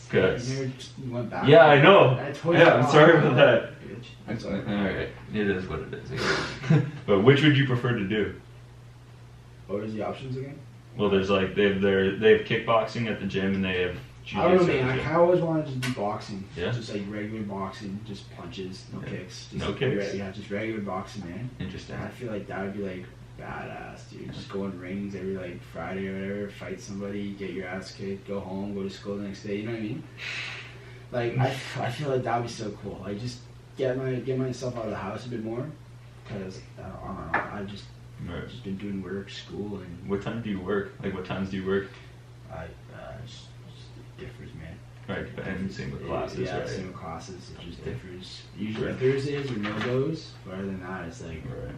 Good. You went back. Yeah, I know. I told Yeah, you I'm not. sorry about that. Bitch. I'm sorry. Alright, it is what it is. But which would you prefer to do? What was the options again? Well, there's like, they have kickboxing at the gym and they have jiu-jitsu. I don't know, at man. the I gym. kind of always wanted to do boxing. Yeah? Just like regular boxing, just punches, no Yeah. kicks. Just No kicks? Yeah, just regular boxing, man. Interesting. And I feel like that would be like badass, dude. Just go in rings every like Friday or whatever, fight somebody, get your ass kicked, go home, go to school the next day. You know what I mean? Like I feel like that would be so cool. Like just get myself out of the house a bit more, because I don't know. I've just been doing work, school, and What time do you work? Like, what times do you work? I just differs, man. Right, and same with classes, Yeah, right? same with classes. It just differs. Usually Thursdays are no-goes, but other than that, it's like, Right.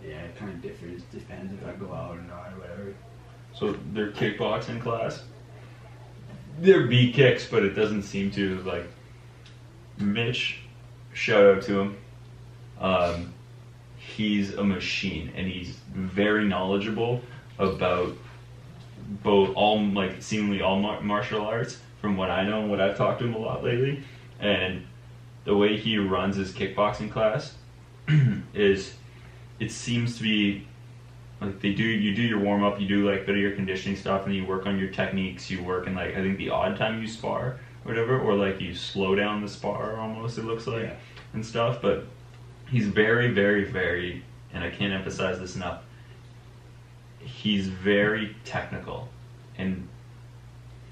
yeah, it kind of differs. Depends if I go out or not or whatever. So their kickboxing class, they're B kicks, but it doesn't seem to like. Mitch, shout out to him. He's a machine, and he's very knowledgeable about seemingly all martial arts. From what I know and what I've talked to him a lot lately, and the way he runs his kickboxing class is, it seems to be like you do your warm up, you do like a bit of your conditioning stuff, and you work on your techniques. You work in like, I think the odd time you spar, or whatever, or like you slow down the spar almost. It looks like, Yeah. and stuff. But he's very, very, very, and I can't emphasize this enough. He's very technical, and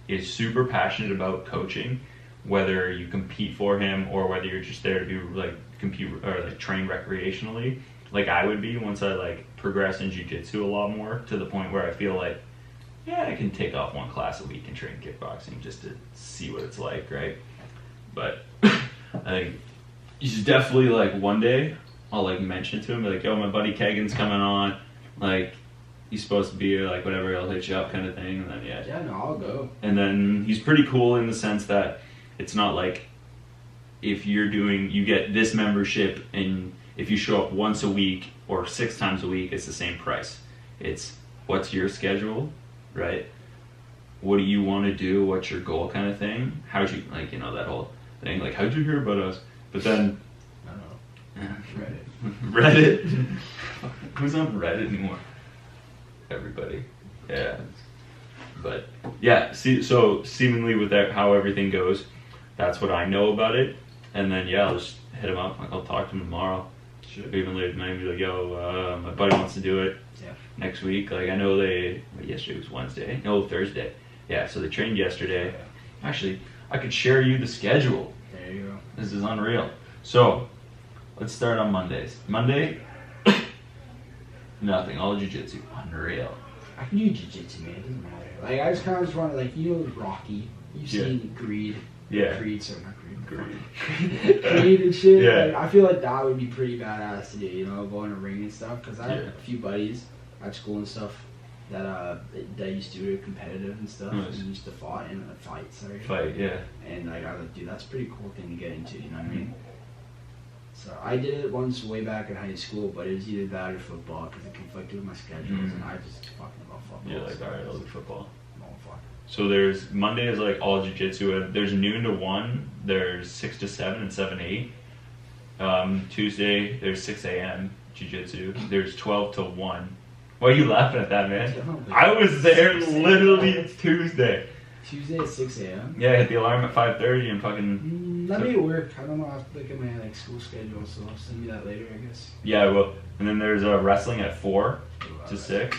is super passionate about coaching, whether you compete for him or whether you're just there to do like compete or like train recreationally, like I would be once I like progress in jiu-jitsu a lot more, to the point where I feel like, yeah, I can take off one class a week and train kickboxing just to see what it's like, right? But I think you should definitely like one day I'll like mention it to him, like, yo, my buddy Keggan's coming on, like he's supposed to be here, like whatever, I'll hit you up kind of thing, and then Yeah, no, I'll go. and then he's pretty cool in the sense that it's not like if you get this membership, and if you show up once a week or 6 times a week, it's the same price. It's what's your schedule, right? What do you want to do? What's your goal kind of thing? How'd you, like, that whole thing, like, how'd you hear about us? But then... I don't know. Reddit. Reddit? Who's on Reddit anymore? Everybody. Yeah. But yeah, so seemingly with how everything goes, that's what I know about it. And then yeah, I'll just hit him up. Like, I'll talk to him tomorrow. Sure. Even later tonight, be like, yo, my buddy wants to do it next week. Like, I know yesterday was Wednesday. No, Thursday. Yeah, so they trained yesterday. Actually, I could share you the schedule. There you go. This is unreal. So let's start on Mondays. Monday, nothing. All jiu-jitsu. Unreal. I can do jiu-jitsu, man. It doesn't matter. Like, I just kind of just want to, like, Rocky. You've seen Greed. Yeah. Creed, sorry, not Greed. Greed. Creed and shit. Yeah. Like, I feel like that would be pretty badass to do, go in a ring and stuff. Because I have Yeah. a few buddies at school and stuff that used to do competitive and stuff. Nice. And used to fight. Fight, yeah. And like I was like, dude, that's a pretty cool thing to get into. You know what I mean? So I did it once way back in high school, but it was either that or football because it conflicted with my schedules, and I just fucking love football. Yeah, like alright, I'll do football. Oh fuck. So there's Monday is like all jiu-jitsu. There's noon to 1. There's 6 to 7 and 7 to 8. Tuesday there's 6 a.m. jiu-jitsu. There's 12 to 1. Why are you laughing at that, man? I was there literally Tuesday. Tuesday at 6 a.m. Yeah, I hit the alarm at 5:30 and fucking. That may work. I don't know. I have to look at my like school schedule, so send me that later, I guess. Yeah, I will. And then there's wrestling at 4 to 6,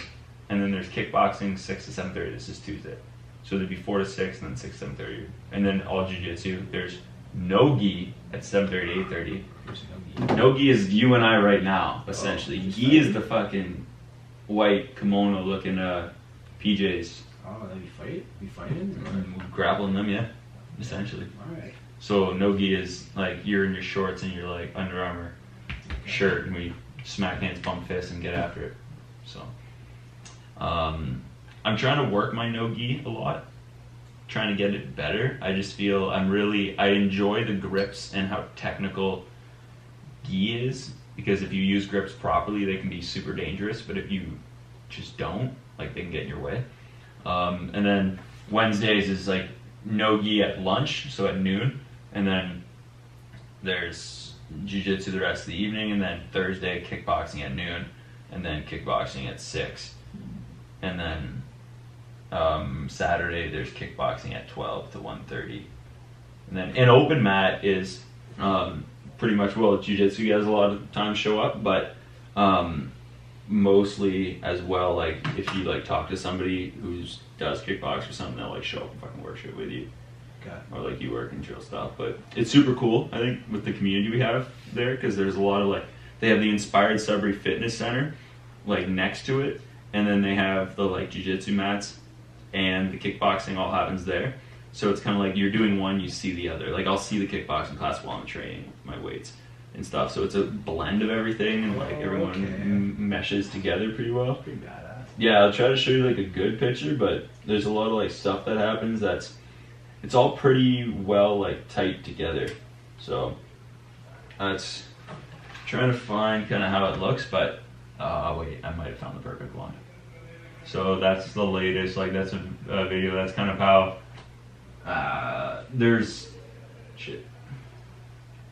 and then there's kickboxing 6 to 7:30. This is Tuesday, so there'd be 4 to 6, and then 6 to 7:30, and then all jiu-jitsu. There's no gi at 7:30 to 8:30. No gi is you and I right now, essentially. Gi is the fucking white kimono looking PJs. Oh, that'd be fight? Be fighting? Grappling them, yeah, essentially. Alright. So no gi is like you're in your shorts and you're like Under Armour shirt, and we smack hands, pump fists, and get after it. So I'm trying to work my no gi a lot, trying to get it better. I just feel I enjoy the grips and how technical gi is, because if you use grips properly, they can be super dangerous, but if you just don't, like, they can get in your way. And then Wednesdays is like no gi at lunch, so at noon, and then there's jiu-jitsu the rest of the evening, and then Thursday kickboxing at noon, and then kickboxing at 6, and then Saturday there's kickboxing at 12 to 1:30, and then an open mat is pretty much, well, jiu-jitsu guys a lot of times show up, but mostly as well, like if you like talk to somebody who does kickbox or something, they'll like show up and fucking work shit with you. Okay. Or like you work and drill stuff. But it's super cool, I think, with the community we have there, because there's a lot of like, they have the Inspired Sudbury Fitness Center like next to it, and then they have the like jiu-jitsu mats and the kickboxing all happens there. So it's kind of like you're doing one, you see the other. Like I'll see the kickboxing class while I'm training my weights and stuff. So it's a blend of everything, and like everyone meshes together pretty well. Pretty badass. Yeah, I'll try to show you like a good picture, but there's a lot of like stuff that happens it's all pretty well like tight together. So that's trying to find kind of how it looks, but wait, I might have found the perfect one. So that's the latest, like that's a video. That's kind of how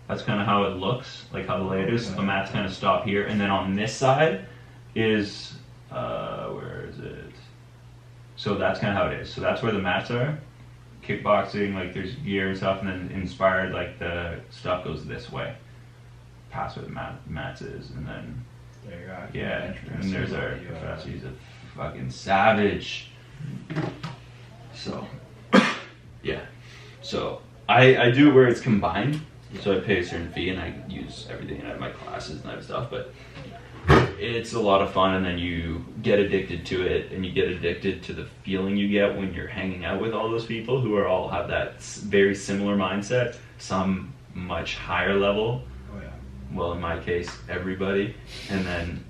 that's kind of how it looks, like how the latest. The mats kind of stop here, and then on this side is where is it? So that's kind of how it is. So that's where the mats are. Kickboxing, like there's gear and stuff, and then Inspired, like the stuff goes this way, past where the mats is, and then there you go. Yeah, and there's our professor. He's a fucking savage. So yeah, so I do it where it's combined. So I pay a certain fee and I use everything, and I have my classes and that have stuff, but it's a lot of fun, and then you get addicted to it, and you get addicted to the feeling you get when you're hanging out with all those people who are all have that very similar mindset, some much higher level. Oh yeah. Well, in my case, everybody, and then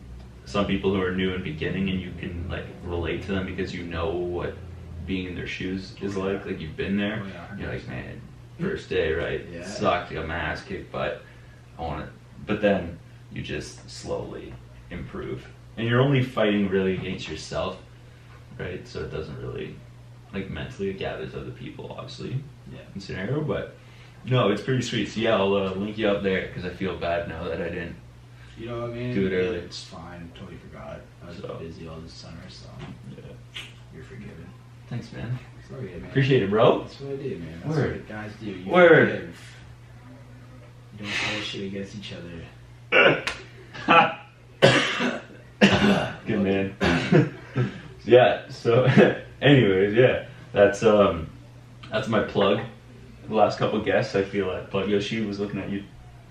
some people who are new and beginning, and you can like relate to them because you know what being in their shoes is like you've been there. Oh, yeah. You're like, man, first day, right? Yeah. Sucked, got my ass kicked, but I want it. But then you just slowly improve, and you're only fighting really against yourself, right? So it doesn't really, like, mentally it gathers other people, obviously, in scenario, but no, it's pretty sweet. So yeah, I'll link you up there, because I feel bad now that I didn't what I mean? do it early. It's fine, totally forgot. I was busy all this summer, so you're forgiven. Thanks, man. It's all good, man. Appreciate it, bro. That's what I do, man. That's Word. what guys do. You Word. forgive. You don't throw shit against each other. Good man. Yeah, so anyways, yeah, that's my plug. The last couple guests, I feel like plug. Yoshi was looking at you.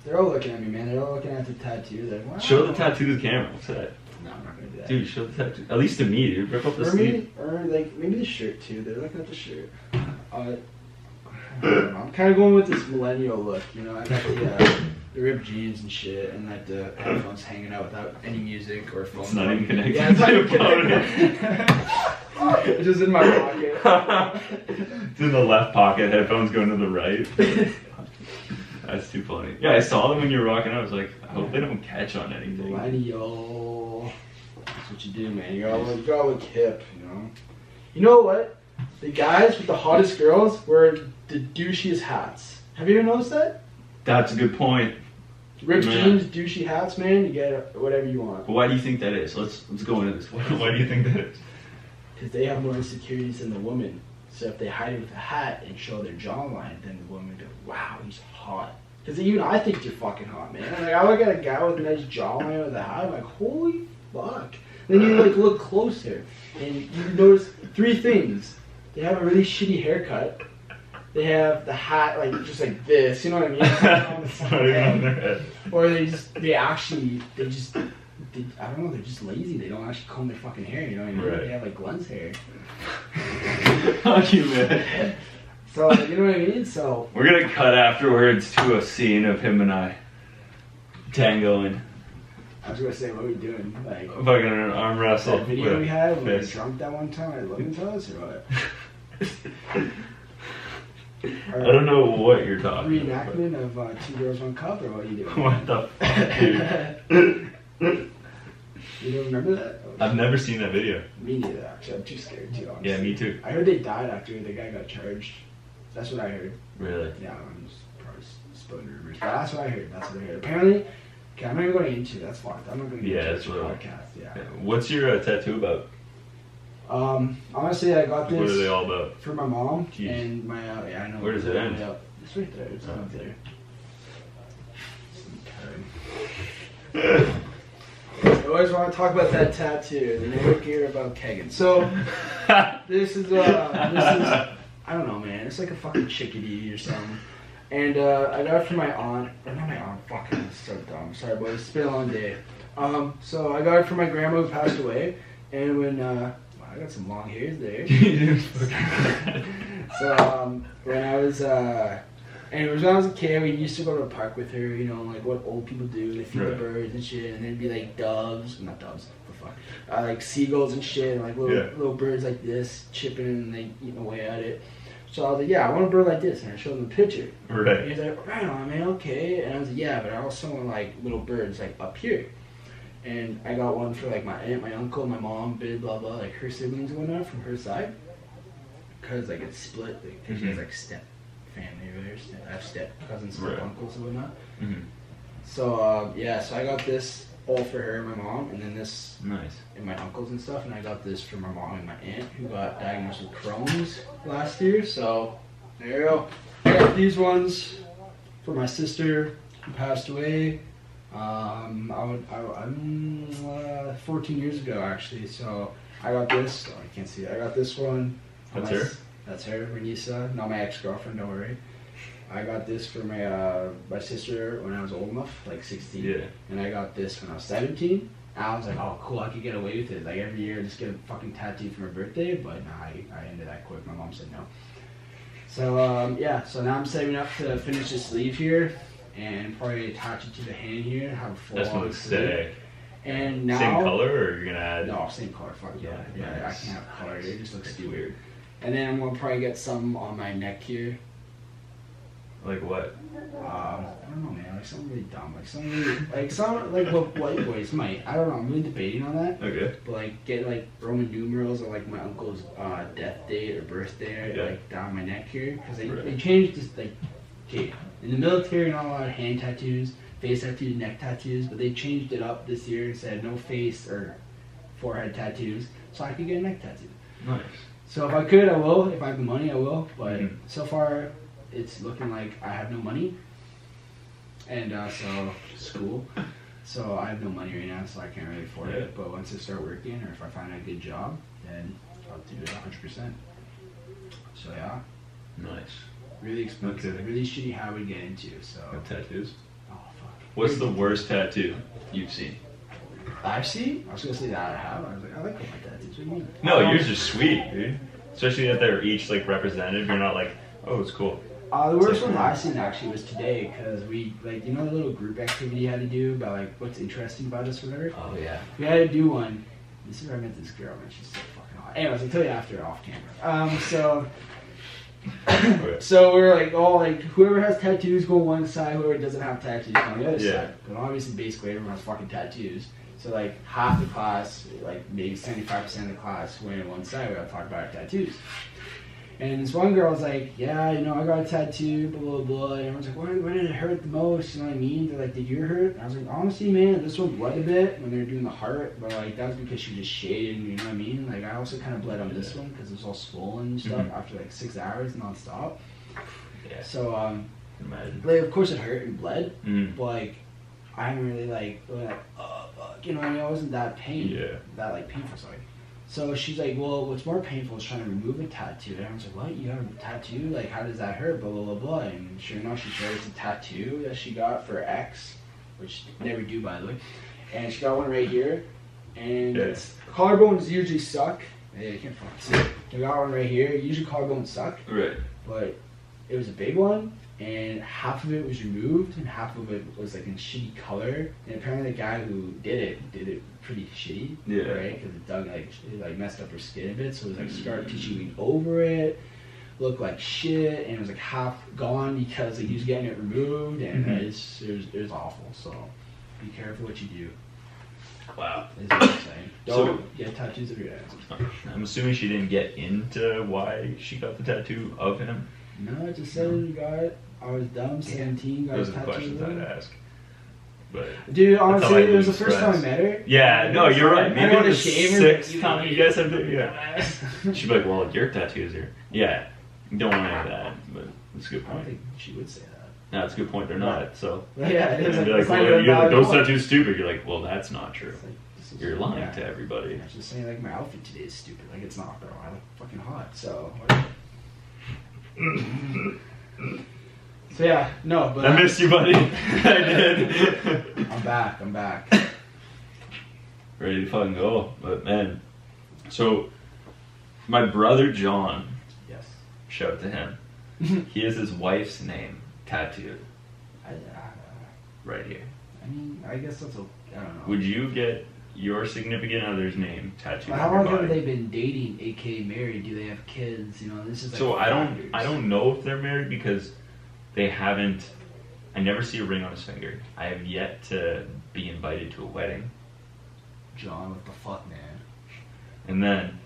They're all looking at me, man. They're all looking at the tattoo. They're like, wow. Show the tattoo to the camera. What's that? No, I'm not gonna do that. Dude, show the tattoo. At least to me, dude. Rip up the Or sleeve. like maybe the shirt too. They're looking at the shirt. I don't know. I'm kind of going with this millennial look, you know. I got the ripped jeans and shit, and like the headphones hanging out without any music or phone. It's not even connected Yeah, it's not to even the phone. connected. It's just in my pocket. It's in the left pocket, headphones going to the right. That's too funny. Yeah, I saw them when you were rocking out. I was like, I hope they don't catch on anything. Millennial. That's what you do, man. You gotta look hip, you know? You know what? The guys with the hottest girls wear the douchiest hats. Have you ever noticed that? That's a good point. Ripped jeans, douchey hats, man. You get whatever you want. But why do you think that is? Let's go into this. Why do you think that is? Because they have more insecurities than the woman. So if they hide it with a hat and show their jawline, then the woman goes, wow, he's hot. Because even I think you're fucking hot, man. Like, I look at a guy with a nice jawline with a hat, I'm like, holy fuck. Then you like look closer, and you notice three things. They have a really shitty haircut. They have the hat like just like this, you know what I mean? It's not even on their head. Or they I don't know, they're just lazy. They don't actually comb their fucking hair, you know what I mean? Right. They have like Glenn's hair. Fuck you, man. So, you know what I mean? So We're gonna cut afterwards to a scene of him and I tangoing. I was gonna say, what are we doing? Like Fucking an arm wrestle. that video we had when we were fist. drunk that one time at Logan's house, or what? I don't know what you're talking about. Reenactment of Two Girls, One Cup, or what are you doing? What the fuck, dude? You don't remember that? I've never seen that video. Me neither, actually. I'm too scared, too, honestly. Yeah, me too. I heard they died after the guy got charged. That's what I heard. Really? Yeah, I'm just probably spilling rumors. But that's what I heard. That's what I heard. Apparently, okay, I'm not even going into it. That's fucked. I'm not going to get into that's the really- podcast. Yeah. What's your tattoo about? Honestly, I got this What are they all about? for my mom Jeez. and my, yeah, I know. Where does it end? It's right there. It's Oh. up there. Some I always want to talk about that tattoo. They never care about Keggan. So this is I don't know, man. It's like a fucking chickadee or something. And I got it from my aunt. Or not my aunt. Fucking, it's so dumb. Sorry, boys. It's been a long day. So I got it from my grandma who passed away. And when wow, I got some long hairs there. So when I was and it was when I was a kid, we used to go to the park with her, you know, like what old people do. They feed the birds and shit, and there'd be like not doves, the fuck, like seagulls and shit, and like little birds like this, chipping and like eating away at it. So I was like, yeah, I want a bird like this, and I showed him the picture. Right. And he's like, right on, man, okay. And I was like, yeah, but I also want like little birds like up here. And I got one for like my aunt, my uncle, my mom, blah blah, like her siblings and whatnot from her side, because like it's split. Like, she has like step family over there. I have step cousins, step uncles and whatnot. Mm-hmm. So so I got this all for her and my mom, and then this Nice. and my uncles and stuff, and I got this for my mom and my aunt who got diagnosed with Crohn's last year. So there you go. I got these ones for my sister who passed away. I'm 14 years ago actually. So I got this. Oh, I can't see it. I got this one. That's her? That's her, Renisa. Not my ex-girlfriend. Don't worry. I got this for my sister when I was old enough, like 16. Yeah. And I got this when I was 17. And I was like, oh, cool, I could get away with it. Like every year, just get a fucking tattoo for my birthday. But nah, I ended that quick. My mom said no. So so now I'm saving up to finish the sleeve here and probably attach it to the hand here. Have a full That's long what sleeve. sick. And now Same color, or you're gonna add? No, same color. Fuck yeah. Yeah, Nice. I can't have color. It just looks That's stupid. weird. And then I'm gonna probably get some on my neck here. Like what? I don't know, man. Like something really dumb. Like something really, like what white boys might. I don't know. I'm really debating on that. Okay. But like get like Roman numerals or like my uncle's death date or birthday like down my neck here, because they changed this like. Okay, in the military, not a lot of hand tattoos, face tattoos, neck tattoos, but they changed it up this year and said no face or forehead tattoos, so I could get a neck tattoo. Nice. So if I could, I will. If I have the money, I will. But so far, it's looking like I have no money. And so, school. So I have no money right now, so I can't really afford it. But once I start working, or if I find a good job, then I'll do it 100%. So yeah. Nice. Really expensive. Really shitty habit to get into, so. No tattoos? Oh, fuck. What's the worst tattoo you've seen? I've seen? I was gonna say that I have. I was like, I like all my tattoos. What do you mean? No, yours are sweet, dude. Especially that they're each like representative. You're not like, oh, it's cool. The worst one I seen actually was today, because we, like, you know the little group activity you had to do about, like, what's interesting about us or whatever? Oh, yeah. We had to do one. This is where I met this girl, man. She's so fucking hot. Anyways, I'll tell you after off camera. So we were like, oh, like, whoever has tattoos go on one side, whoever doesn't have tattoos go on the other side. But obviously, basically, everyone has fucking tattoos. So, like, half the class, like, maybe 75% of the class went on one side. We all talk about our tattoos. And this one girl was like, yeah, you know, I got a tattoo, blah, blah, blah. And everyone's like, where did it hurt the most? You know what I mean? They're like, did you hurt? And I was like, honestly, man, this one bled a bit when they were doing the heart. But, like, that was because she was just shaded, you know what I mean? Like, I also kind of bled on this one because it was all swollen and stuff after, like, 6 hours nonstop. Yeah. So, Imagine. like, of course it hurt and bled. Mm. But, like, I'm really, like, oh, fuck. You know what I mean? I wasn't that painful, sorry. So she's like, well, what's more painful is trying to remove a tattoo. And I was like, what? You got a tattoo? Like, how does that hurt? Blah, blah, blah, blah. And sure enough, she showed us a tattoo that she got for X, which never do, by the way. And she got one right here. And collarbones usually suck. Hey, I can't fucking see it. She got one right here. Usually collarbones suck. Right. But it was a big one. And half of it was removed, and half of it was like in shitty color. And apparently the guy who did it pretty shitty, right? Because it dug it messed up her skin a bit, so it was like scar tissuing over it, looked like shit, and it was like half gone because like, he was getting it removed, and it was awful. So be careful what you do. Wow. Is what I'm saying. Don't get tattoos of your ass. I'm assuming she didn't get into why she got the tattoo of him. No, I just said you got it. I was dumb, 17, got Those a are the tattoo. questions I'd ask. But dude, honestly, it was the first time I met her. Yeah, no, you're right. Maybe it was sixth her, time you guys have to. She'd be like, well, your tattoos are. Yeah, you don't want any of that, but that's a good I point. don't think she would say that. No, that's a good point. They're not, so. Yeah, it is. Be like, well, you're like, those tattoos stupid. You're like, well, that's not true. Like, You're lying to everybody. I was just saying, like, my outfit today is stupid. Like, it's not, bro. I look fucking hot, so. So yeah, no, but I missed you, buddy. I did. I'm back. Ready to fucking go, but man. So, my brother John. Yes. Shout out to him. He has his wife's name tattooed. Right here. I mean, I guess that's I don't know. Would you get your significant other's name tattooed? How long have they been dating, aka married? Do they have kids? You know, this is like. So I don't know if they're married because they haven't. I never see a ring on his finger. I have yet to be invited to a wedding. John, what the fuck, man? And then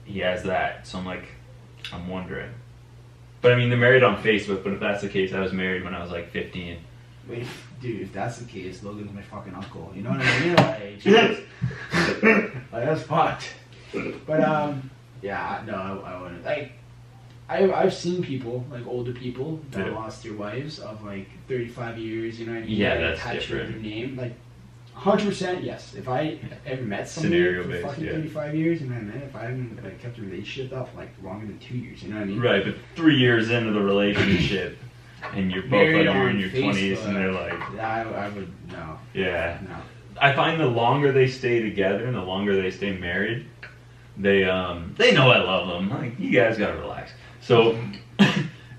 he has that, so I'm wondering. But I mean, they're married on Facebook. But if that's the case, I was married when I was like 15. Wait, dude, if that's the case, Logan's my fucking uncle. You know what I mean? Like, jeez. Like, that's fucked. But yeah, no, I wouldn't. Like, I've seen people, like older people that lost their wives of like 35 years. You know what I mean? Yeah, like, that's different. Their name, like 100%, yes. If I ever met somebody for fucking 35 years, and then if I haven't like kept a relationship up for like longer than 2 years, you know what I mean? Right, but 3 years into the relationship, and you're both like you're in your 20s, and they're like, I would no. Yeah. No. I find the longer they stay together and the longer they stay married, they know I love them. Like, you guys gotta relax. So,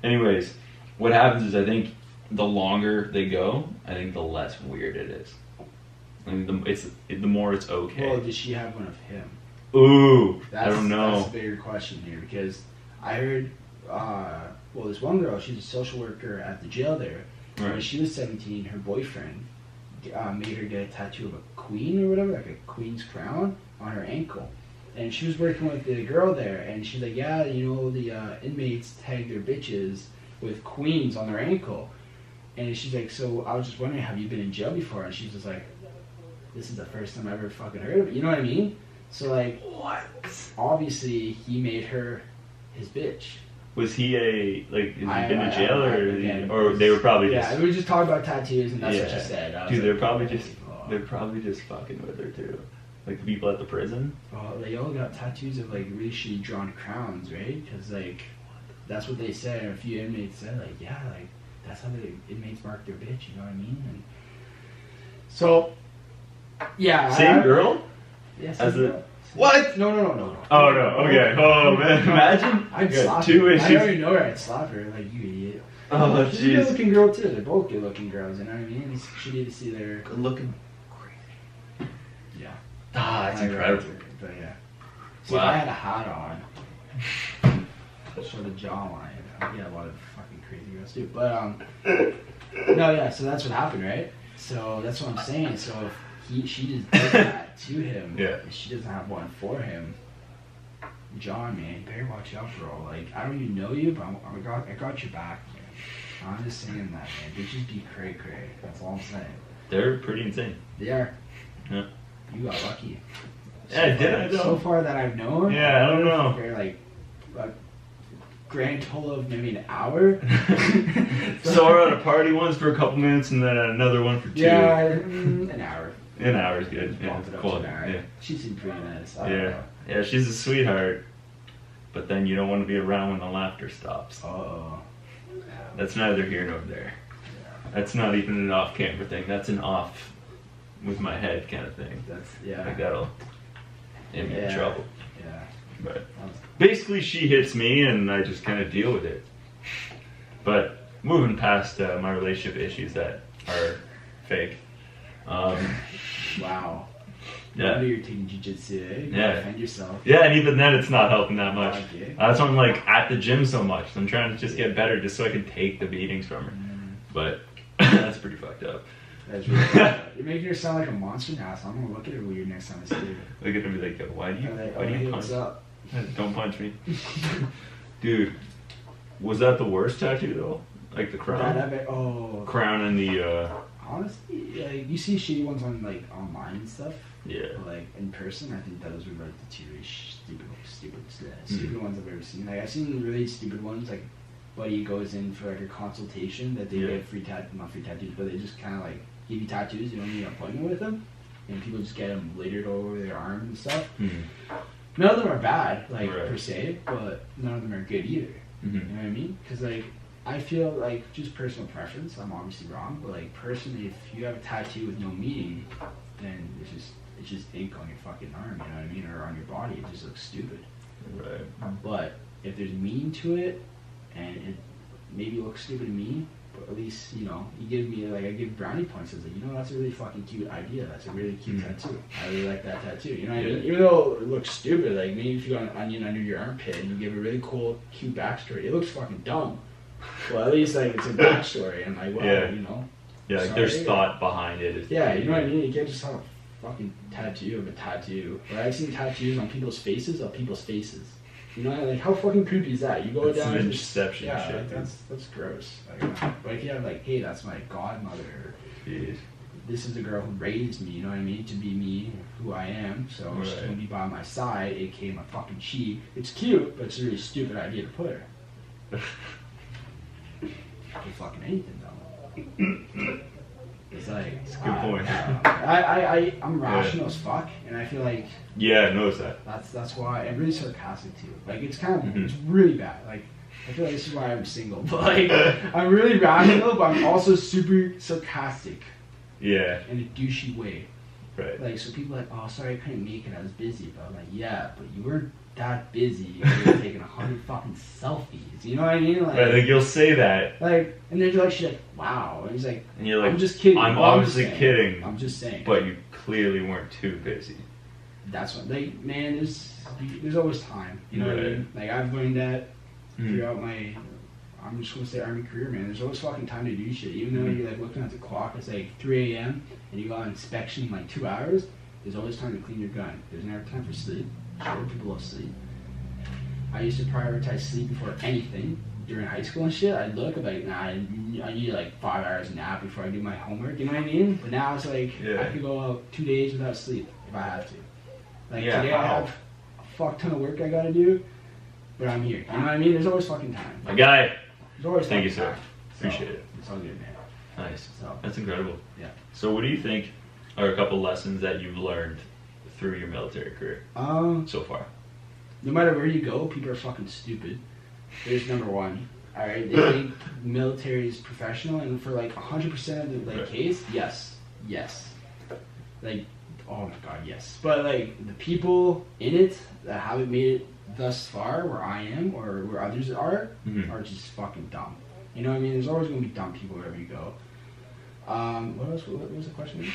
anyways, what happens is I think the longer they go, I think the less weird it is. I mean, the more it's okay. Well, does she have one of him? Ooh, I don't know. That's a bigger question here because I heard, well, this one girl, she's a social worker at the jail there. Right. When she was 17, her boyfriend made her get a tattoo of a queen or whatever, like a queen's crown on her ankle. And she was working with the girl there, and she's like, yeah, you know, the inmates tag their bitches with queens on their ankle. And she's like, so I was just wondering, have you been in jail before? And she's just like, this is the first time I ever fucking heard of it. You know what I mean? So like, what? Obviously, he made her his bitch. Was he has he been in jail or they were probably just? Yeah, we were just talking about tattoos, and that's what she said. Dude, they're probably just fucking with her too. Like the people at the prison. Oh, they all got tattoos of like really shitty drawn crowns, right? Because like, that's what they said. And a few inmates said like, yeah, like that's how the inmates mark their bitch. You know what I mean? And so, yeah. Same girl. Yeah, same What? No. Oh no. Okay. Oh man, imagine. I'd Yeah, slap two her. issues. I already know her. I'd slap her. Like, you idiot. Oh She's a jeez. good-looking girl too. They're both good-looking girls. You know what I mean? She need to see their. Good looking. Yeah. Ah, that's I incredible. liked her, but yeah. See, Wow. if I had a hat on, show the jawline. Yeah, a lot of fucking crazy girls too. But no, yeah. So that's what happened, right? So that's what I'm saying. So if she just did that to him, Yeah. and she doesn't have one for him. John, man, you better watch out, bro. Like, I don't even know you, but I got your back, man. I'm just saying that, man. Bitches be cray-cray. That's all I'm saying. They're pretty insane. They are. Yeah. You got lucky. Yeah, did I though? So far that I've known. Yeah, I don't know. They're like a grand total of maybe an hour. Saw her at a party once for a couple minutes, and then another one for 2. Yeah, an hour. An hour's good. Yeah, Bumped it up cool. to an hour. Yeah. She seemed pretty nice. I don't Yeah. know. Yeah, she's a sweetheart. But then you don't want to be around when the laughter stops. Uh-oh. That's neither here nor there. That's not even an off-camera thing. That's an off with my head kind of thing. That's, yeah. Like that'll get me in trouble. Yeah. But basically, she hits me, and I just kind of deal with it. But moving past my relationship issues that are fake. Wow. Yeah. No, you're taking jiu-jitsu, eh? You Yeah. Defend yourself. Yeah, and even then, it's not helping that much. Okay. That's why I'm like at the gym so much. I'm trying to just get better, just so I can take the beatings from her. But that's pretty fucked up. That's really bad. You're making her sound like a monster now, so I'm gonna look at her weird next time I see her. Look at her and be like, yo, why do you Hey, punch? what's up? Don't punch me. Dude, was that the worst tattoo though? Like the crown? Crown and the honestly, like, you see shitty ones on like online and stuff. yeah. But, like in person, I think those were like the two stupid ones I've ever seen. Like I've seen really stupid ones. Like, buddy goes in for like a consultation that they get not free tattoos, but they just kind of like give you tattoos. You don't need an appointment with them, and people just get them littered all over their arms and stuff. None of them are bad, like per se, but none of them are good either. You know what I mean? Because like I feel like just personal preference. I'm obviously wrong, but like personally, if you have a tattoo with no meaning, then it's just ink on your fucking arm. You know what I mean? Or on your body, it just looks stupid. Right. But if there's meaning to it, and it maybe looks stupid to me, but at least, you know, you give me, like, I give brownie points. It's like, you know, that's a really fucking cute idea. That's a really cute tattoo. I really like that tattoo. You know what I mean? Even though it looks stupid, like, maybe if you got an onion under your armpit and you give a really cool, cute backstory, it looks fucking dumb. Well, at least, like, it's a backstory, and, like, well, you know. Yeah, like, there's thought behind it. Yeah, you know what I mean? You can't just have a fucking tattoo of a tattoo. Like, I've seen tattoos on people's faces of people's faces. You know, like, how fucking creepy is that? You go down and Inception shit. Like, that's gross. Like, but if you have, like, hey, that's my godmother. This is the girl who raised me, you know what I mean? To be me, who I am. So she's gonna be by my side, aka my fucking cheek. It's cute, but it's a really stupid idea to put her. For fucking anything, though. It's like, it's a good point. I'm rational as fuck, and I feel like I noticed that. That's why I'm really sarcastic too. Like it's kind of it's really bad. Like I feel like this is why I'm single. But like I'm really rational, but I'm also super sarcastic. Yeah. In a douchey way. Right. Like so people are like, oh sorry I couldn't make it, I was busy. But I'm like, yeah, but you weren't that busy. You were taking 100 fucking selfies. You know what I mean? Like you'll say that. Like and then you're like, she's like, wow. And he's like, and you're like, I'm just kidding. I'm obviously kidding. I'm just saying. But you clearly weren't too busy. That's what, like, man, there's always time. You know what I mean? Like, I've learned that throughout my, I'm just gonna say Army career, man. There's always fucking time to do shit. Even though you're, like, looking at the clock, it's like 3 a.m., and you go on inspection in, like, 2 hours, there's always time to clean your gun. There's never time for sleep. Sure, people love sleep. I used to prioritize sleep before anything. During high school and shit, I'd look, I'd be like, nah, I need, like, 5 hours nap before I do my homework, you know what I mean? But now it's like, I could go out 2 days without sleep if I have to. Like today I have a fuck ton of work I gotta do, but I'm here. You know what I mean? There's always fucking time. My guy. There's always Thank you, sir. time. Appreciate it. It's all good, man. Nice. So, that's incredible. Yeah. So what do you think are a couple lessons that you've learned through your military career so far? No matter where you go, people are fucking stupid. There's number one. Alright, they think military is professional, and for like 100% of the case, yes. like, oh my god, yes. But like the people in it that haven't made it thus far, where I am or where others are just fucking dumb. You know what I mean? There's always gonna be dumb people wherever you go. What else? What was the question?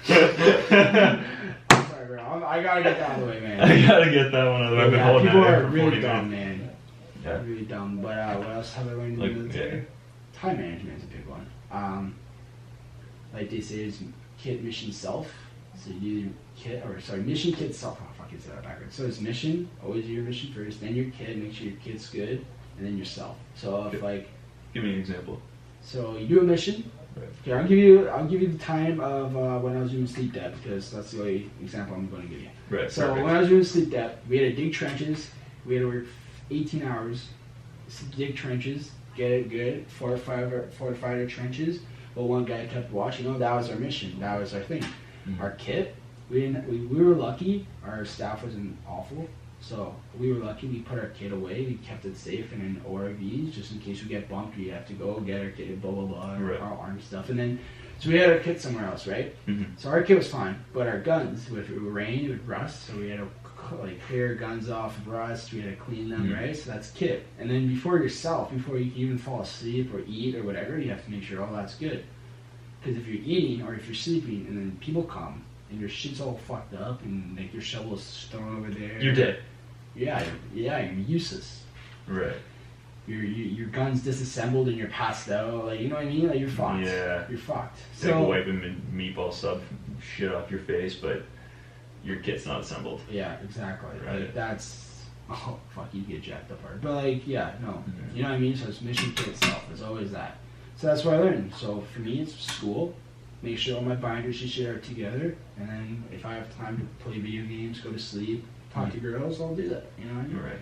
I'm sorry, bro. I gotta get that out of the way, man. I gotta get that one out of the way. I've been holding people that are in for really 40 dumb, minutes. man. Yeah. Really dumb. But what else have I learned in the military? Yeah. Time management is a big one. Like they say, it's kit, mission, self. So you do your kit, or sorry, mission, kit, self. Oh, fuck, I said that backwards. So it's mission, always do your mission first, then your kit, make sure your kit's good, and then yourself. So if like, give me an example. so you do a mission. Right. Okay, I'll give you the time of when I was doing sleep debt, because that's the only example I'm going to give you. Right. So perfect. when I was doing sleep debt, we had to dig trenches. We had to work 18 hours, dig trenches, get it good, fortify our trenches. But one guy kept watching. Oh, that was our mission. That was our thing. Our kit, we were lucky. Our staff wasn't awful, so we were lucky. We put our kit away. We kept it safe and in ORVs just in case we get bumped. We have to go get our kit, blah blah blah, Right. our arm stuff, and then so we had our kit somewhere else, right? So our kit was fine, but our guns, if it would rain, it would rust. So we had to like clear our guns off of rust. We had to clean them, right? So that's kit. And then before you can even fall asleep or eat or whatever, you have to make sure all that's good. Because if you're eating or if you're sleeping and then people come and your shit's all fucked up and like your shovel is thrown over there, You're dead. Yeah, you're useless. Right. Your gun's disassembled and you're passed out. Like, you know what I mean? Like, you're fucked. Yeah. You're fucked. It's like wiping meatball sub shit off your face, but your kit's not assembled. Yeah, exactly. Right. Like, that's, oh fuck, you get jacked apart. But like, yeah, no, you know what I mean? So it's mission kit itself. There's always that. So that's what I learned. So for me, it's school. Make sure all my binders and shit are together, and then if I have time to play video games, go to sleep, talk to girls, I'll do that. You know what I mean? Right.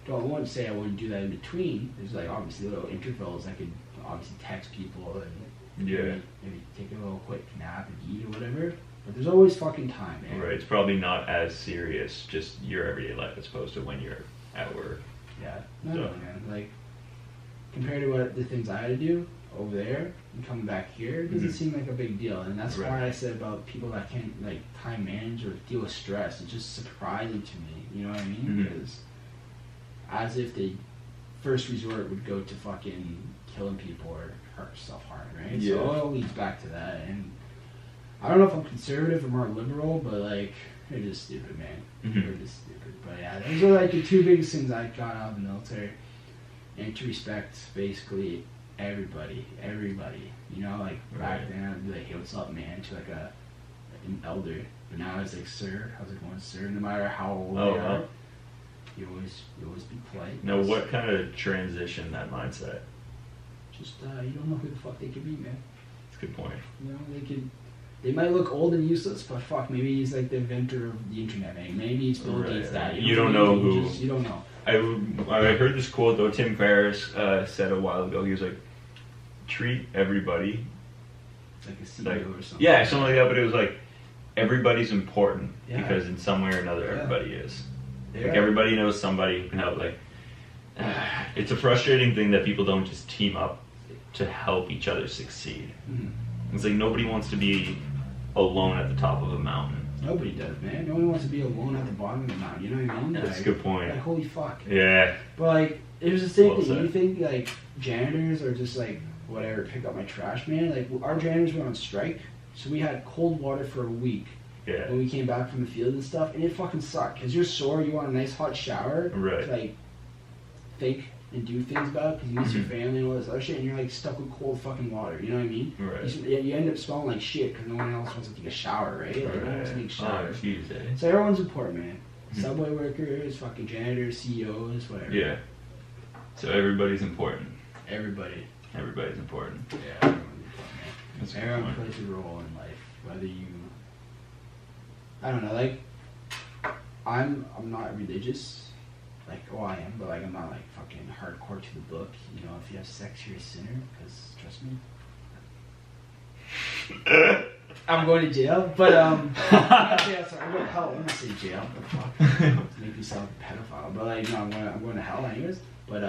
So I wouldn't say I wouldn't do that in between. There's like obviously little intervals I could obviously text people and maybe take a little quick nap and eat or whatever. But there's always fucking time, man. Right. It's probably not as serious, just your everyday life as opposed to when you're at work. Yeah. No, man. Like compared to what the things I had to do over there and coming back here, it doesn't seem like a big deal. And that's why I said about people that can't like time manage or deal with stress. It's just surprising to me. You know what I mean? Because as if the first resort would go to fucking killing people or self-harm, right? Yeah. So it all leads back to that. And I don't know if I'm conservative or more liberal, but like, they're just stupid, man. They're just stupid. But yeah, those are like the two biggest things I got out of the military. And to respect basically everybody. You know, like back then I'd be like, hey, what's up, man? To like an elder. But now it's like, sir. How's it going, sir? No matter how old they are. You always be polite. Now, what kind of transitioned that mindset? Just you don't know who the fuck they could be, man. That's a good point. You know, they might look old and useless, but fuck, maybe he's like the inventor of the internet. Maybe it's Bill Gates' dad. You don't know who. You don't know. I heard this quote though. Tim Ferriss said a while ago. He was like, "Treat everybody like a CEO or something." Yeah, something like that. But it was like everybody's important because in some way or another, everybody is. Like everybody knows somebody who can help. Like it's a frustrating thing that people don't just team up to help each other succeed. It's like nobody wants to be alone at the top of a mountain. Nobody does, man. No one wants to be alone at the bottom of the mountain. You know what I mean? That's a good point. Like, holy fuck. Yeah. But like, it was the same thing. You think like janitors are just like whatever, pick up my trash, man? Like our janitors went on strike, so we had cold water for a week. Yeah. When we came back from the field and stuff, and it fucking sucked because you're sore. You want a nice hot shower, right? To, like think and do things about because you miss your family and all this other shit, and you're like stuck with cold fucking water. You know what I mean? Right. You end up smelling like shit because no one else wants to take a shower, right? Like, no one wants to take a shower. Oh, geez, so everyone's important, man. Subway workers, fucking janitors, CEOs, whatever. Yeah. So everybody's important. Everybody's important. Yeah, everyone's important, man. Everyone plays a role in life, whether you. I don't know, like, I'm not religious, like, I am, but, like, I'm not, like, fucking hardcore to the book, you know, if you have sex, you're a sinner, because, trust me, I'm going to jail, but, yeah, sorry, I'm going to hell, I'm not saying jail, what the fuck, make me sound like a pedophile, but, like, no, I'm going to hell anyways, but,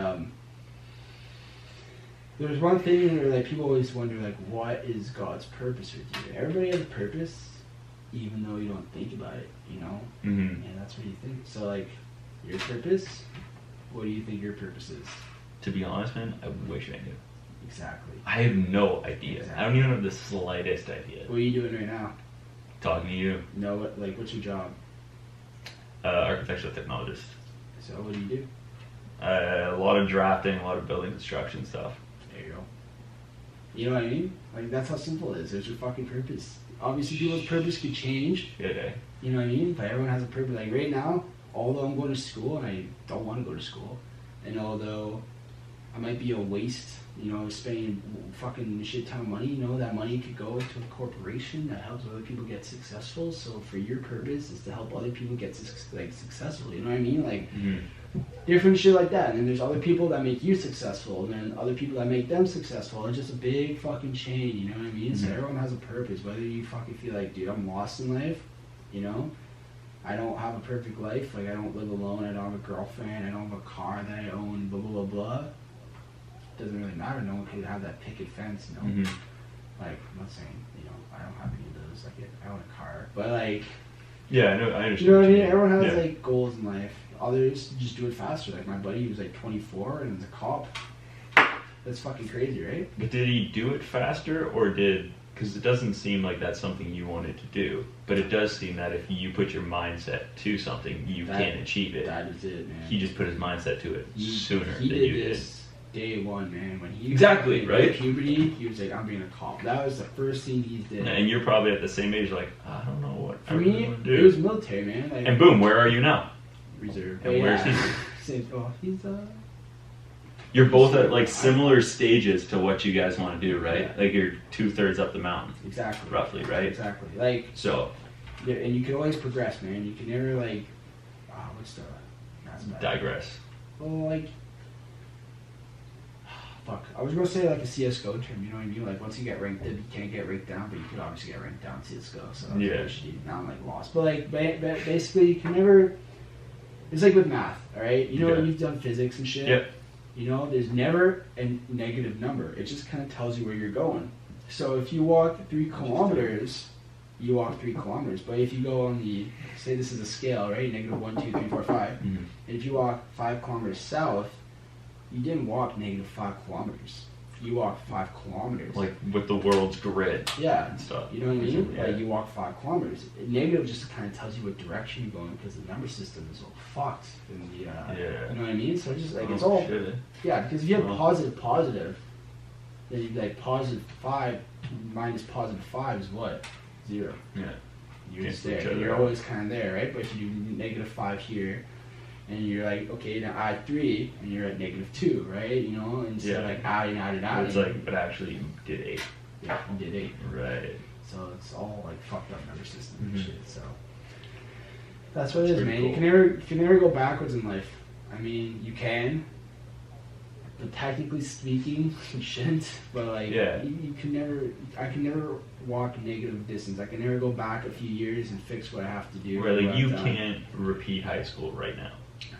there's one thing where, like, people always wonder, like, what is God's purpose with you? Everybody has a purpose. even though you don't think about it, you know? Mm-hmm. And that's what you think. So, like, your purpose, what do you think your purpose is? To be honest, man, I wish I knew. Exactly. I have no idea. Exactly. I don't even have the slightest idea. What are you doing right now? Talking to you. No, what's your job? Architectural technologist. So what do you do? A lot of drafting, a lot of building construction stuff. There you go. You know what I mean? Like, that's how simple it is. There's your fucking purpose. Obviously, people's purpose could change. Yeah. You know what I mean? But everyone has a purpose. Like, right now, although I'm going to school, and I don't want to go to school, and although I might be a waste, you know, spending fucking shit ton of money, you know, that money could go into a corporation that helps other people get successful. So for your purpose is to help other people get successful. You know what I mean? Like, different shit like that. And then there's other people that make you successful, and then other people that make them successful. It's just a big fucking chain, you know what I mean? So everyone has a purpose. Whether you fucking feel like, dude, I'm lost in life, you know? I don't have a perfect life. Like, I don't live alone. I don't have a girlfriend. I don't have a car that I own, blah, blah, blah, blah. Doesn't really matter. No one could have that picket fence, you know? Like, I'm not saying, you know, I don't have any of those. Like, I own a car. But, like... Yeah, I know. I understand. You know what I mean? Everyone has, like, goals in life. Others just do it faster. Like, my buddy, he was, like, 24 and was a cop. That's fucking crazy, right? But did he do it faster, or did... Because it doesn't seem like that's something you wanted to do. But it does seem that if you put your mindset to something, you can achieve it. That is it, man. He just put his mindset to it sooner than He you did this day one, man. When he exactly, right? Puberty, he was like, I'm being a cop. That was the first thing he did. And you're probably at the same age, like, I don't know what I really want to do. It was military, man. Like, and boom, where are you now? Reserve. And where's he? He's You're both at like similar stages to what you guys want to do, right? Yeah. Like you're 2/3 up the mountain. Exactly. Roughly, right? Exactly. Like, so. Yeah, and you can always progress, man. You can never like, what's the? That's bad. Digress. Well, like, fuck. I was gonna say like a CS:GO term. You know what I mean? Like once you get ranked up, you can't get ranked down, but you could obviously get ranked down in CS:GO. So that's now I'm like lost. But like basically, you can never. It's like with math, all right? You know, you've done physics and shit. Yep. You know, there's never a negative number. It just kind of tells you where you're going. So if you walk 3 kilometers, you walk 3 kilometers. But if you go on the, say this is a scale, right? -1, 2, 3, 4, 5. And if you walk 5 kilometers south, you didn't walk -5 kilometers. You walked 5 kilometers. Like with the world's grid. Yeah. And stuff. You know what I mean? Yeah. Like you walk 5 kilometers. Negative just kind of tells you what direction you're going because the number system is all fucked. And the, you know what I mean? So it's just like, it's all, because if you have positive, then you'd be like +5 minus +5 is what? 0. Yeah. You're just there. And you're always kind of there, right? But if you do -5 here, and you're like, okay, now add 3, and you're at -2, right? You know, instead of like adding. It's like, but actually you did 8. Yeah, you did 8. Right. So it's all like fucked up number system and shit. So that's what it is, man. Cool. You can never go backwards in life. I mean, you can, but technically speaking, you shouldn't. But like, you can never. I can never walk negative distance. I can never go back a few years and fix what I have to do. Right, like you can't repeat high school right now.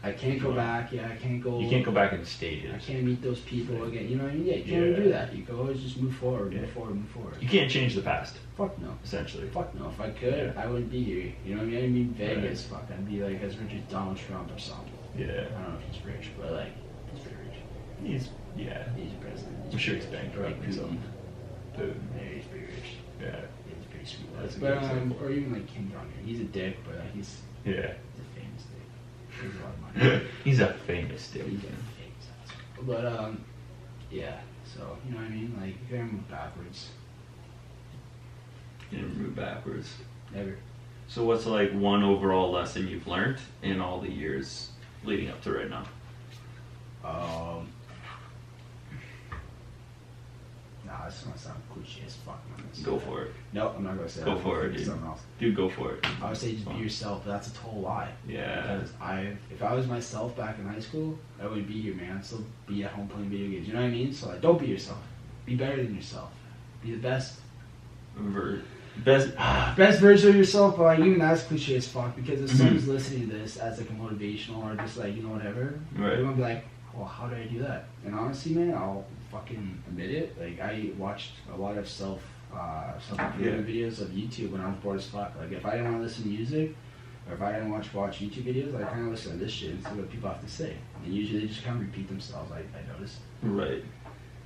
I can't go back. Yeah, I can't go. You can't go back in stages. I can't meet those people again. You know what I mean? Yeah, you can't even do that. You can always just move forward, move forward. You can't change the past. Fuck no. Essentially. Fuck no. If I could, I wouldn't be here. You know what I mean? I'd be in Vegas. Fuck, I'd be like as rich as Donald Trump or something. Yeah. I don't know if he's rich, but like, he's pretty rich. He's a president. I'm sure he's bankrupt. Like Putin. Putin. Yeah, he's pretty rich. Yeah. He's pretty sweet. That's or even like Kim Jong-un. He's a dick, but he's a famous dick. He has a lot of money. He's a famous dick. He's a famous asshole. But yeah. So you know what I mean? Like you gotta move backwards. You never move backwards. Never. So what's like one overall lesson you've learned in all the years leading up to right now? Nah, this is gonna sound cliche as fuck. Go for it. No, I'm not gonna say that. Go for it, dude. Something else. Dude, go for it. I would say just be yourself, but that's a total lie. Yeah. Because if I was myself back in high school, I wouldn't be here, man. I'd still be at home playing video games. You know what I mean? So like, don't be yourself. Be better than yourself. Be the best. Best version of yourself, but like, even that's cliche as fuck because if someone's listening to this as like a motivational or just like, you know, whatever, they're gonna be like, well, how did I do that? And honestly, man, I'll fucking admit it. Like, I watched a lot of some videos of YouTube when I was bored as fuck. Like if I didn't want to listen to music, or if I didn't watch YouTube videos, I kind of listen to this shit and see what people have to say. And usually they just kind of repeat themselves. I notice. Right.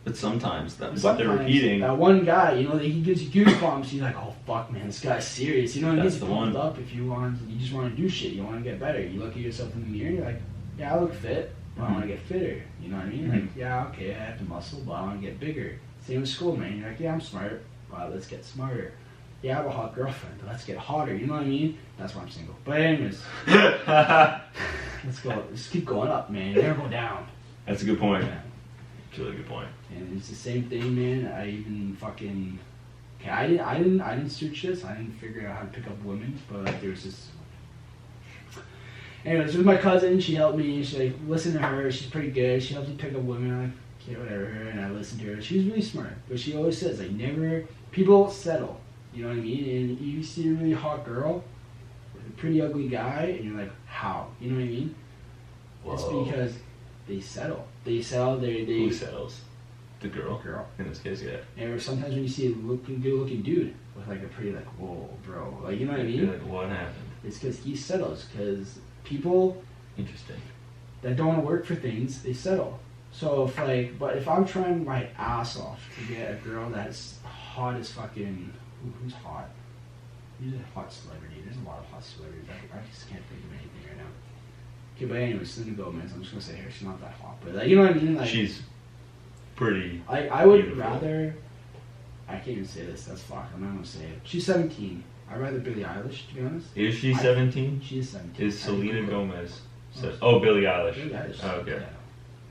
But sometimes what they're repeating. That one guy, you know, he gives you goosebumps. You're like, oh fuck, man, this guy's serious. You know, and he gets you pumped up if you just want to do shit. You want to get better. You look at yourself in the mirror. You're like, yeah, I look fit, but I want to get fitter. You know what I mean? Like, yeah, okay, I have the muscle, but I want to get bigger. Same with school, man. You're like, yeah, I'm smart, but let's get smarter. Yeah, I have a hot girlfriend, but let's get hotter. You know what I mean? That's why I'm single. But anyways, let's go. Let's keep going up, man. Never go down. That's a good point. Yeah. That's a really good point. And it's the same thing, man. I even fucking. Okay, I didn't search this. I didn't figure out how to pick up women, but like there was this. Anyways, it was my cousin. She helped me. She like listen to her. She's pretty good. She helps me pick up women. I'm like, okay, whatever. And I listened to her. She was really smart, but she always says like never. People settle. You know what I mean? And you see a really hot girl with a pretty ugly guy, and you're like, how? You know what I mean? Whoa. It's because they settle. They settle. Who settles? The girl. Girl. In this case, yeah. And sometimes when you see a good-looking dude with like a pretty like, whoa, bro, like you know what I mean? You're like, what happened? It's because he settles. Because people. Interesting. That don't want to work for things, they settle. So but if I'm trying my ass off to get a girl that's hot as fucking. Who's hot? Who's a hot celebrity? There's a lot of hot celebrities. I just can't think of anything right now. Okay, but anyways, Selena Gomez. I'm just gonna say her. She's not that hot, but like, you know what I mean? Like she's pretty. I would beautiful. Rather. I can't even say this. That's fuck. I'm not gonna say it. She's 17. I'd rather Billie Eilish, to be honest. Is she 17? She is 17. Is Selena Gomez? Billie Eilish. Billie Eilish. Oh, okay.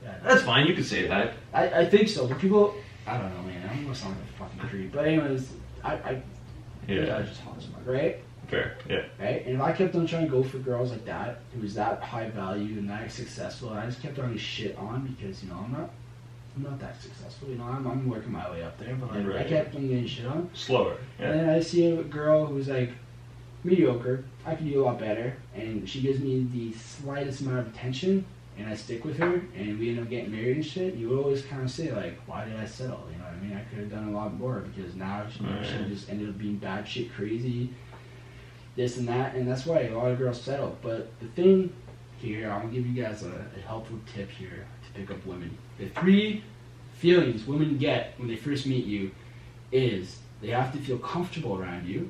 Yeah. That's fine. You can say that. I think so, but people. I don't know, man. I don't want to sound like a fucking creep, but anyways. Yeah. I just hot as fuck, right? Fair, yeah. Right? And if I kept on trying to go for girls like that, who was that high value and that successful, and I just kept on getting shit on because, you know, I'm not that successful, you know, I'm working my way up there, but like, right. I kept on getting shit on. Slower, yeah. And then I see a girl who's like mediocre, I could do a lot better, and she gives me the slightest amount of attention, and I stick with her, and we end up getting married and shit. You would always kind of say, like, why did I settle? You know what I mean? I could have done a lot more, because now she just ended up being bad shit, crazy, this and that, and that's why a lot of girls settle. But the thing here, I'm going to give you guys a helpful tip here to pick up women. The 3 feelings women get when they first meet you is they have to feel comfortable around you.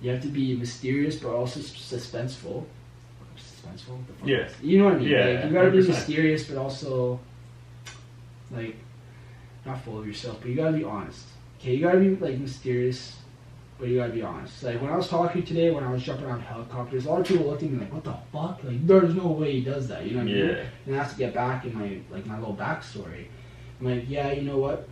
You have to be mysterious but also suspenseful. Yeah. You know what I mean? Yeah, like, you gotta 100%. be mysterious, but also, like, not full of yourself, but you gotta be honest. Okay, you gotta be, like, mysterious, but you gotta be honest. Like, when I was talking today, when I was jumping on helicopters, a lot of people looked at me like, what the fuck? Like, there's no way he does that, you know what I mean? Yeah. And I have to get back in my little backstory. I'm like, yeah, you know what?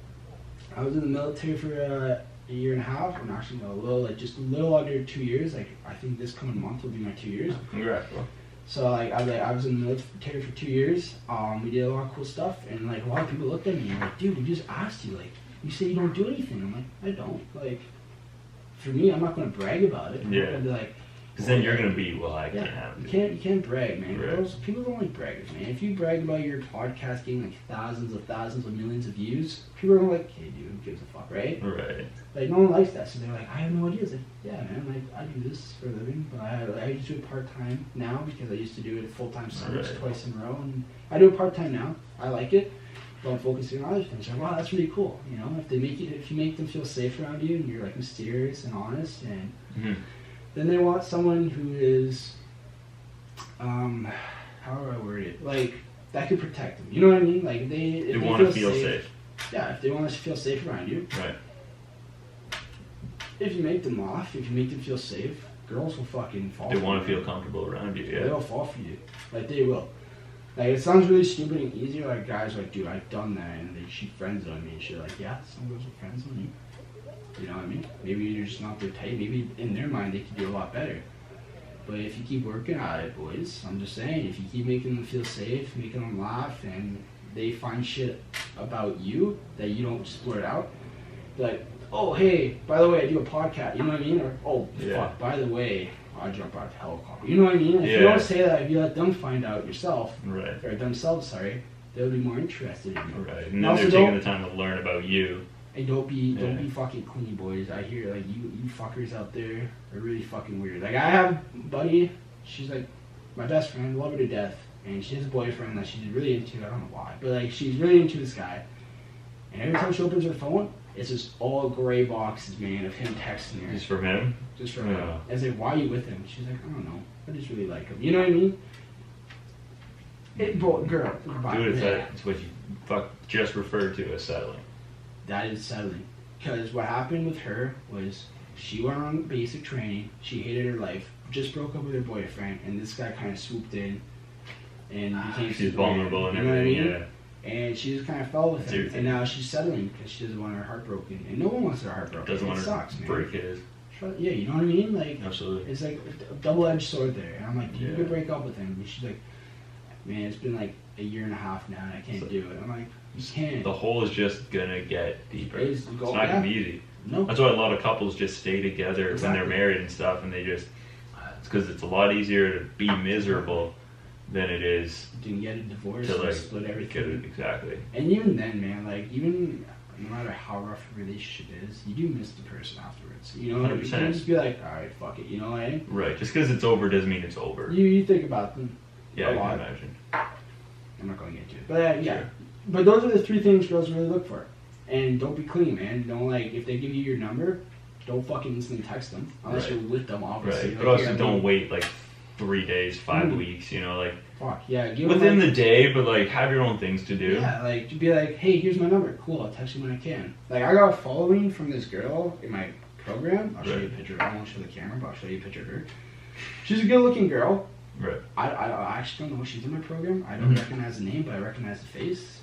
I was in the military for a year and a half, and actually, no, just a little under 2 years. Like, I think this coming month will be my 2 years. Congrats, bro. So I was in the military for 2 years. We did a lot of cool stuff, and like a lot of people looked at me and like, dude, we just asked you, like, you say you don't do anything. I'm like, I don't. Like, for me, I'm not gonna brag about it. I'm not gonna be like, because then you're gonna be, well, I can't have it. You can't brag, man. Right. People don't like braggers, man. If you brag about your podcast getting like thousands of millions of views, people are like, hey, dude, who gives a fuck, right? Right. Like, no one likes that, so they're like, I have no idea. It's like, yeah, man, like, I do this for a living, but I used to do it part-time now because I used to do it full-time summers twice in a row, and I do it part-time now. I like it, but I'm focusing on other things. Like, wow, that's really cool, you know? If you make them feel safe around you, and you're, like, mysterious and honest, and then they want someone who is, how do I word it? Like, that could protect them. You know what I mean? Like, if they want to feel safe. Yeah, if they want to feel safe around you. Right. If you make them laugh, if you make them feel safe, girls will fucking fall for you. They want to feel comfortable around you, yeah. They'll fall for you. Like, they will. Like, it sounds really stupid and easy. Like, guys are like, dude, I've done that, and they shoot friends on me and shit. Like, yeah, some girls are friends on you. You know what I mean? Maybe you're just not their type. Maybe in their mind they could do a lot better. But if you keep working at it, boys, I'm just saying, if you keep making them feel safe, making them laugh, and they find shit about you that you don't just blurt out, like, oh, hey, by the way, I do a podcast, you know what I mean? Or, oh, fuck, by the way, I jump out of a helicopter. You know what I mean? If you don't say that, if you let them find out yourself, or themselves, they'll be more interested in you. Right, and then they're taking the time to learn about you. And don't be fucking clean, boys. I hear like you fuckers out there are really fucking weird. Like I have a buddy, she's like my best friend, love her to death, and she has a boyfriend that she's really into. I don't know why, but like she's really into this guy. And every time she opens her phone, it's just all gray boxes, man, of him texting her. Just from him? Just from him. I was like, why are you with him? She's like, I don't know. I just really like him. You know what I mean? Girl. Dude, it's what you just referred to as settling. That is settling. Because what happened with her was she went on basic training. She hated her life. Just broke up with her boyfriend. And this guy kind of swooped in and became... She's vulnerable and everything, yeah. And she just kind of fell with him. And now she's settling because she doesn't want her heart broken. And no one wants their heart broken. Doesn't want her to break his. Yeah, you know what I mean? Like, absolutely. It's like a double-edged sword there. And I'm like, you could break up with him. And she's like, man, it's been like a year and a half now and I can't do it. I'm like, you can't. The hole is just gonna get deeper. It's not gonna be easy. No. That's why a lot of couples just stay together when they're married and stuff, and they just, it's because it's a lot easier to be miserable than it is to get a divorce to like split everything. Exactly. And even then, man, like even no matter how rough a relationship is, you do miss the person afterwards. You know, 100%. You can just be like, all right, fuck it. You know what I mean? Right. Just because it's over doesn't mean it's over. You think about them. Yeah, I can imagine. I'm not going to get to it, but yeah. Sure. But those are the 3 things girls really look for. And don't be clean, man. Don't like if they give you your number, don't fucking instantly text them unless you're with them, obviously. Right. But also don't wait like 3 days, 5 weeks. You know, like. Fuck yeah. Within the day, but like have your own things to do. Yeah, like to be like, hey, here's my number. Cool, I'll text you when I can. Like I got a following from this girl in my program. I'll show you a picture. I won't show the camera, but I'll show you a picture of her. She's a good-looking girl. Right. I actually don't know if she's in my program. I don't recognize the name, but I recognize the face.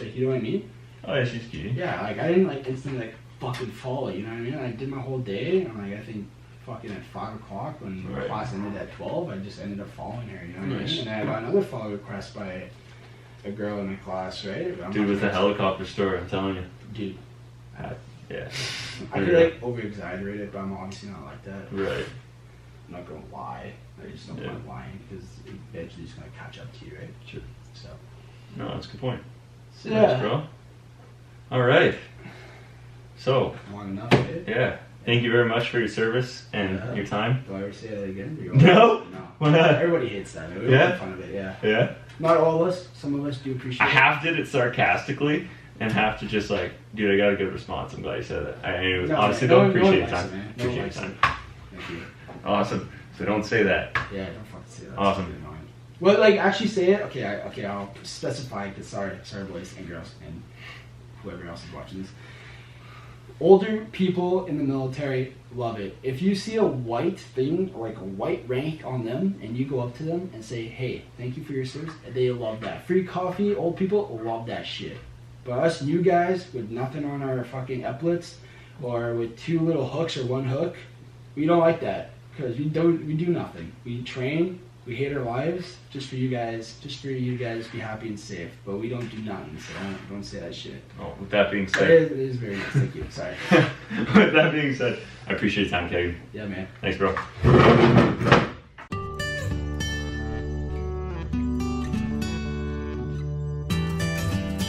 Like, you know what I mean? Oh yeah, she's cute. Yeah, like I didn't like instantly like fucking follow. You know what I mean? I did my whole day, and like I think fucking at 5 o'clock when class ended at 12, I just ended up following her. You know what I mean? And I got another follow request by a girl in my class, right? Dude with the helicopter story, I'm telling you. Dude. Yeah. I could like over-exaggerate it, but I'm obviously not like that. Right. I'm not gonna lie. I just don't want lying because eventually it's gonna catch up to you, right? Sure. So. No, that's a good point. So, yeah. Thanks, bro. All right. So. Long enough, eh? Yeah. Thank you very much for your service and your time. Do I ever say that again? No. Why not? Everybody hates that. We make fun of it. Yeah. Yeah. Not all of us. Some of us do appreciate it. I half did it sarcastically and half to just like, dude, I got a good response. I'm glad you said that. Honestly, don't appreciate your time. Appreciate your time. Thank you. Awesome. So don't say that. Yeah, don't fucking say that. Awesome. Well, like actually say it. Okay, I'll specify. Cause sorry, boys and girls and whoever else is watching this. Older people in the military love it. If you see a white thing, like a white rank on them, and you go up to them and say, hey, thank you for your service, they love that. Free coffee, old people love that shit. But us new guys with nothing on our fucking epaulets, or with 2 little hooks or 1 hook, we don't like that. Because we do nothing. We train, we hate our lives, just for you guys to be happy and safe. But we don't do nothing, so don't say that shit. Oh, with that being said. It is very nice, thank you, sorry. With that being said, I appreciate your time, Keggan. Yeah, man. Thanks, bro.